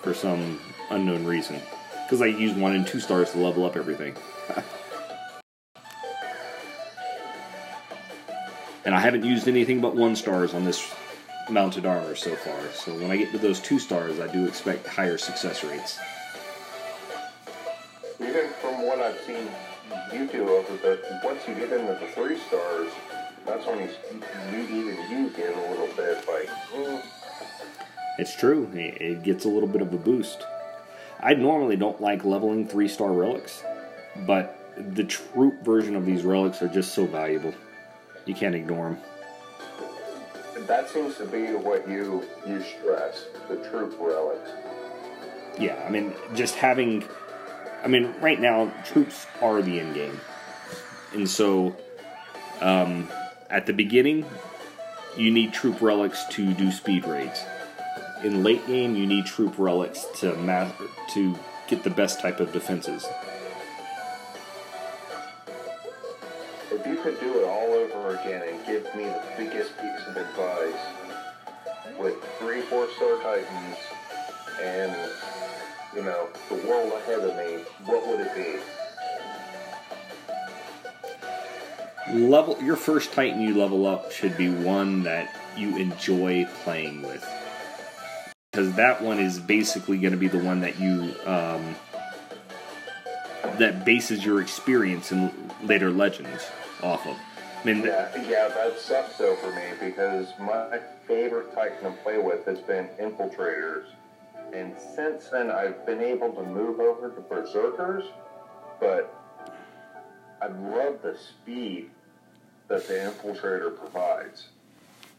for some unknown reason. Because I use 1 and 2 stars to level up everything. And I haven't used anything but 1 stars on this mounted armor so far. So when I get to those 2 stars, I do expect higher success rates. Even from what I've seen you do over the, once you get into the 3 stars, that's when you get a little bit like, It's true. It gets a little bit of a boost. I normally don't like leveling 3-star relics, but the troop version of these relics are just so valuable. You can't ignore them. That seems to be what you stress, the troop relics. Yeah, I mean, just having... I mean, right now, troops are the end game. And so, at the beginning, you need troop relics to do speed raids. In late game, you need troop relics to get the best type of defenses. If you could do it all over again and give me the biggest piece of advice with 3 4-star Titans and, you know, the world ahead of me, what would it be? Your first Titan you level up should be one that you enjoy playing with. Because that one is basically going to be the one that you, that bases your experience in later Legends off of. I mean, yeah, that sucks though for me because my favorite Titan to play with has been Infiltrators. And since then I've been able to move over to Berserkers, but I love the speed that the Infiltrator provides.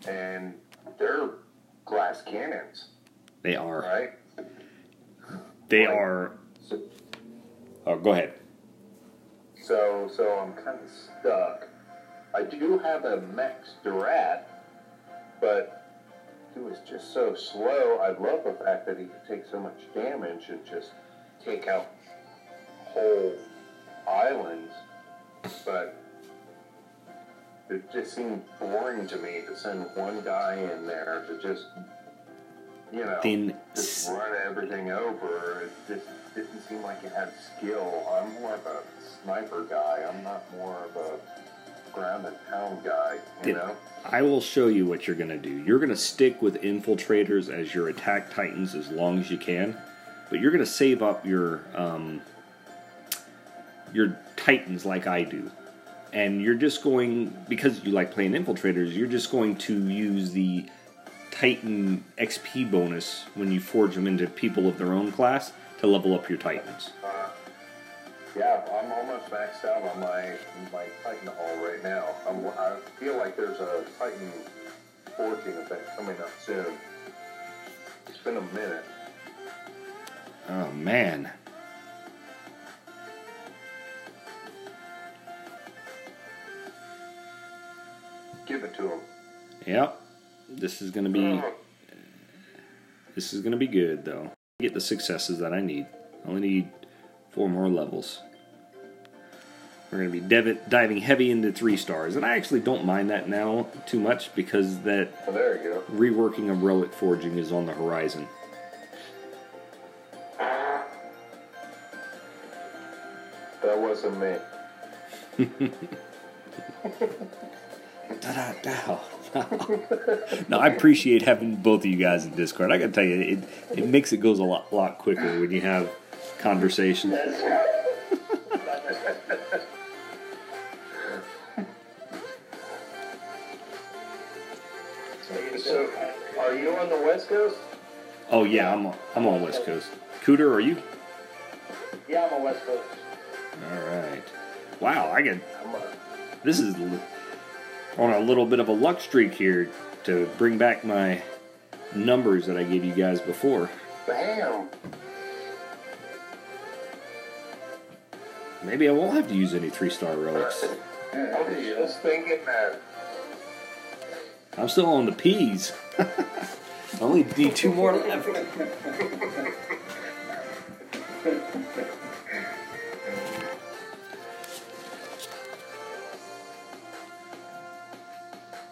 And they're glass cannons. They are. Right? They are. Oh, go ahead. So I'm kind of stuck. I do have a Max Durat, but he was just so slow. I love the fact that he could take so much damage and just take out whole islands, but it just seemed boring to me to send one guy in there to just, you know, just run everything over. It just didn't seem like it had skill. I'm more of a sniper guy. I'm not more of a ground and pound guy, you know? I will show you what you're going to do. You're going to stick with Infiltrators as your attack Titans as long as you can, but you're going to save up your Titans like I do. And you're just going, because you like playing Infiltrators, you're just going to use the Titan XP bonus when you forge them into people of their own class to level up your Titans. Yeah, I'm almost maxed out on my Titan haul right now. I feel like there's a Titan forging event coming up soon. been a minute. Oh, man. Give it to him. Yep. This is gonna be good, though. Get the successes that I need. I only need 4 more levels. We're going to be diving heavy into 3 stars. And I actually don't mind that now too much because that Oh, there you go. reworking of relic forging is on the horizon. That wasn't me. Da-da-da. No, I appreciate having both of you guys in Discord. I got to tell you, it makes it goes a lot quicker when you have conversation. So, are you on the West Coast? Oh yeah, I'm on West Coast. Cooter, are you? Yeah, I'm on West Coast. All right. Wow, I'm this is on a little bit of a luck streak here to bring back my numbers that I gave you guys before. Bam! Maybe I won't have to use any 3-star relics. I was just thinking that. I'm still on the P's. I only need 2 more left.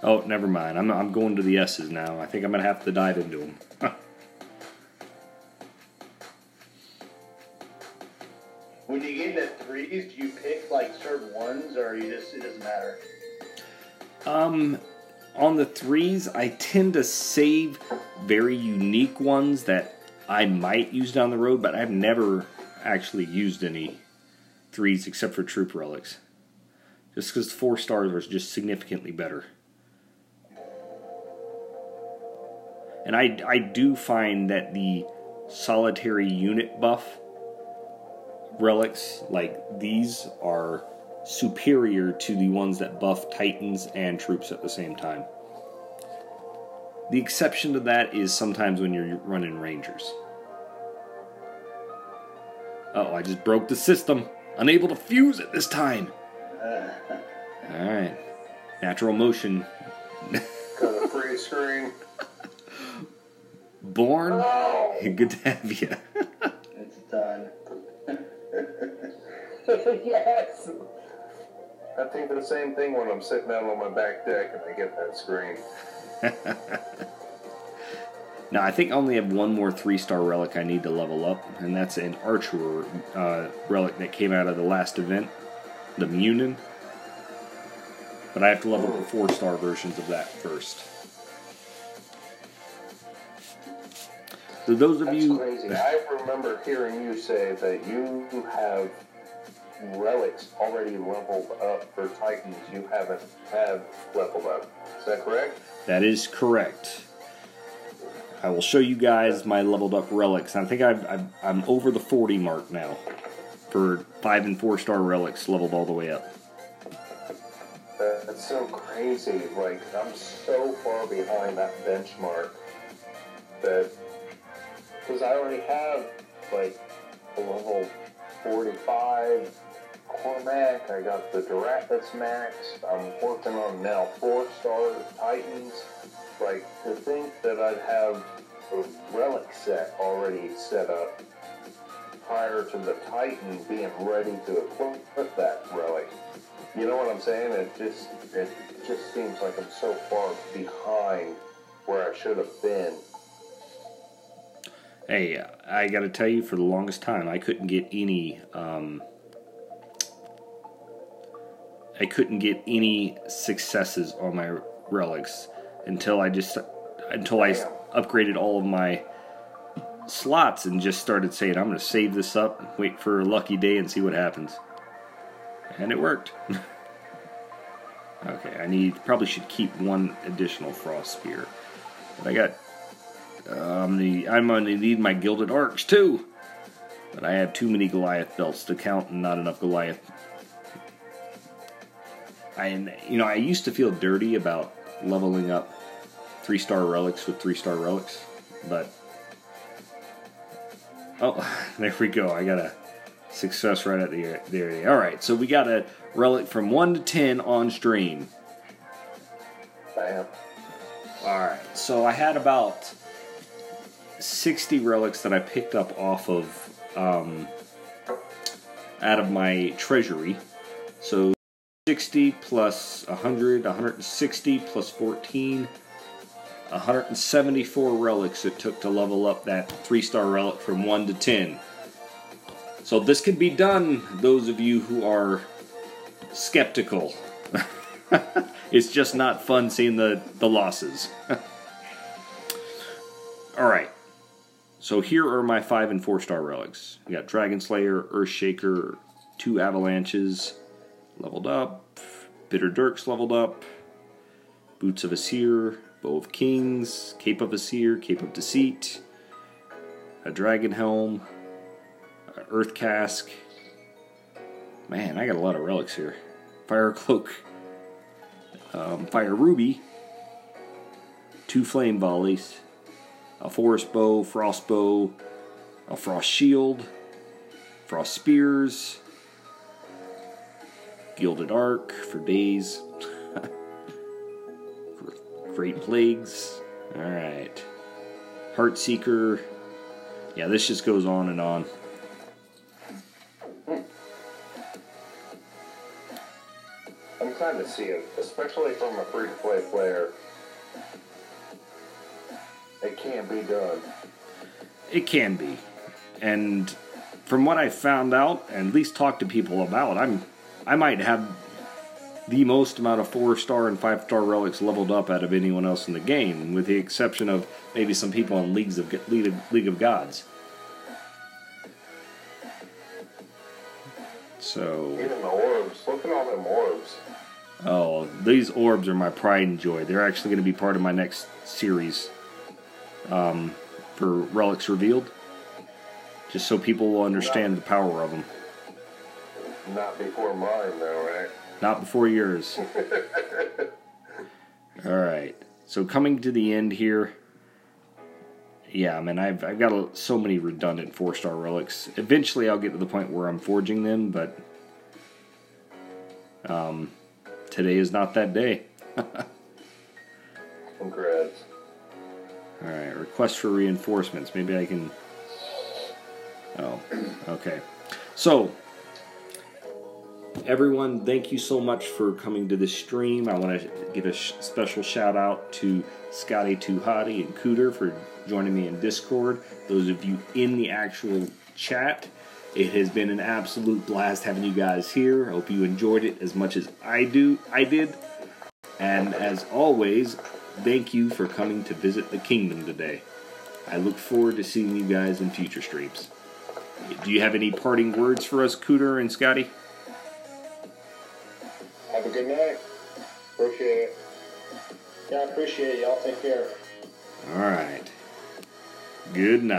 Oh, never mind. I'm going to the S's now. I think I'm going to have to dive into them. When you get into 3s, do you pick like certain ones, or it doesn't matter? On the 3s, I tend to save very unique ones that I might use down the road, but I've never actually used any 3s except for troop relics. Just because 4 stars are just significantly better. And I do find that the solitary unit buff relics like these are superior to the ones that buff Titans and troops at the same time. The exception to that is sometimes when you're running Rangers. Uh-oh, I just broke the system. Unable to fuse it this time. Alright. Natural motion. Got a free screen. Born? Oh. Good to have you. It's done. Yes! I think the same thing when I'm sitting out on my back deck and I get that screen. Now, I think I only have 1 more 3-star relic I need to level up, and that's an Archer relic that came out of the last event, the Munin. But I have to level up the 4-star versions of that first. So those of That's you... crazy. I remember hearing you say that you have relics already leveled up for Titans you haven't had leveled up. Is that correct? That is correct. I will show you guys my leveled up relics. I think I'm over the 40 mark now for 5 and 4-star relics leveled all the way up. That's so crazy. Like, I'm so far behind that benchmark that... Because I already have, like, a level 45 Cormac. I got the Durat that's maxed. I'm working on now 4-star Titans. Like, to think that I'd have a relic set already set up prior to the Titan being ready to equip that relic. You know what I'm saying? It just seems like I'm so far behind where I should have been. Hey, I gotta tell you, for the longest time, I couldn't get any successes on my relics until I upgraded all of my slots and just started saying, I'm gonna save this up, wait for a lucky day and see what happens. And it worked. Okay, probably should keep 1 additional Frost Spear. But I got I'm gonna need my Gilded Arcs too. But I have too many Goliath belts to count and not enough Goliath. I used to feel dirty about leveling up 3-star relics with 3-star relics, but Oh, there we go. I got a success right at the area. All right, so we got a relic from 1 to 10 on stream. Bam. All right, so I had about 60 relics that I picked up off of out of my treasury. So 60 plus 100, 160 plus 14, 174 relics it took to level up that 3-star relic from 1 to 10. So this could be done, those of you who are skeptical. It's just not fun seeing the losses. Alright, so here are my 5 and 4-star relics. We got Dragon Slayer, Earthshaker, 2 Avalanches, leveled up. Bitter Dirks leveled up. Boots of Aesir, Bow of Kings, Cape of Aesir, Cape of Deceit, a Dragon Helm, Earth Cask. Man, I got a lot of relics here. Fire Cloak, Fire Ruby, 2 Flame Volleys, a Forest Bow, Frost Bow, a Frost Shield, Frost Spears, Gilded Arc for days, Great Plagues, alright, Heartseeker, yeah, this just goes on and on. I'm glad to see it, especially from a free-to-play player. It can be done. It can be. And from what I found out, and at least talked to people about, I might have the most amount of 4-star and 5-star relics leveled up out of anyone else in the game, with the exception of maybe some people in League of Gods. So Even the orbs. Look at all them orbs. oh, these orbs are my pride and joy. They're actually going to be part of my next series for Relics Revealed, just so people will understand the power of them. Not before mine, though, right? Not before yours. Alright, so coming to the end here. Yeah, man, I've got so many redundant 4-star relics. Eventually I'll get to the point where I'm forging them, but today is not that day. Congrats. Alright, request for reinforcements. Maybe I can... Oh, okay. So, everyone, thank you so much for coming to this stream. I want to give a special shout out to Scotty Too Hottie and Cooter for joining me in Discord. Those of you in the actual chat, it has been an absolute blast having you guys here. I hope you enjoyed it as much as I did. And as always, thank you for coming to visit the kingdom today. I look forward to seeing you guys in future streams. Do you have any parting words for us, Cooter and Scotty? Have a good night. Appreciate it. Yeah, I appreciate it. Y'all take care. All right. Good night.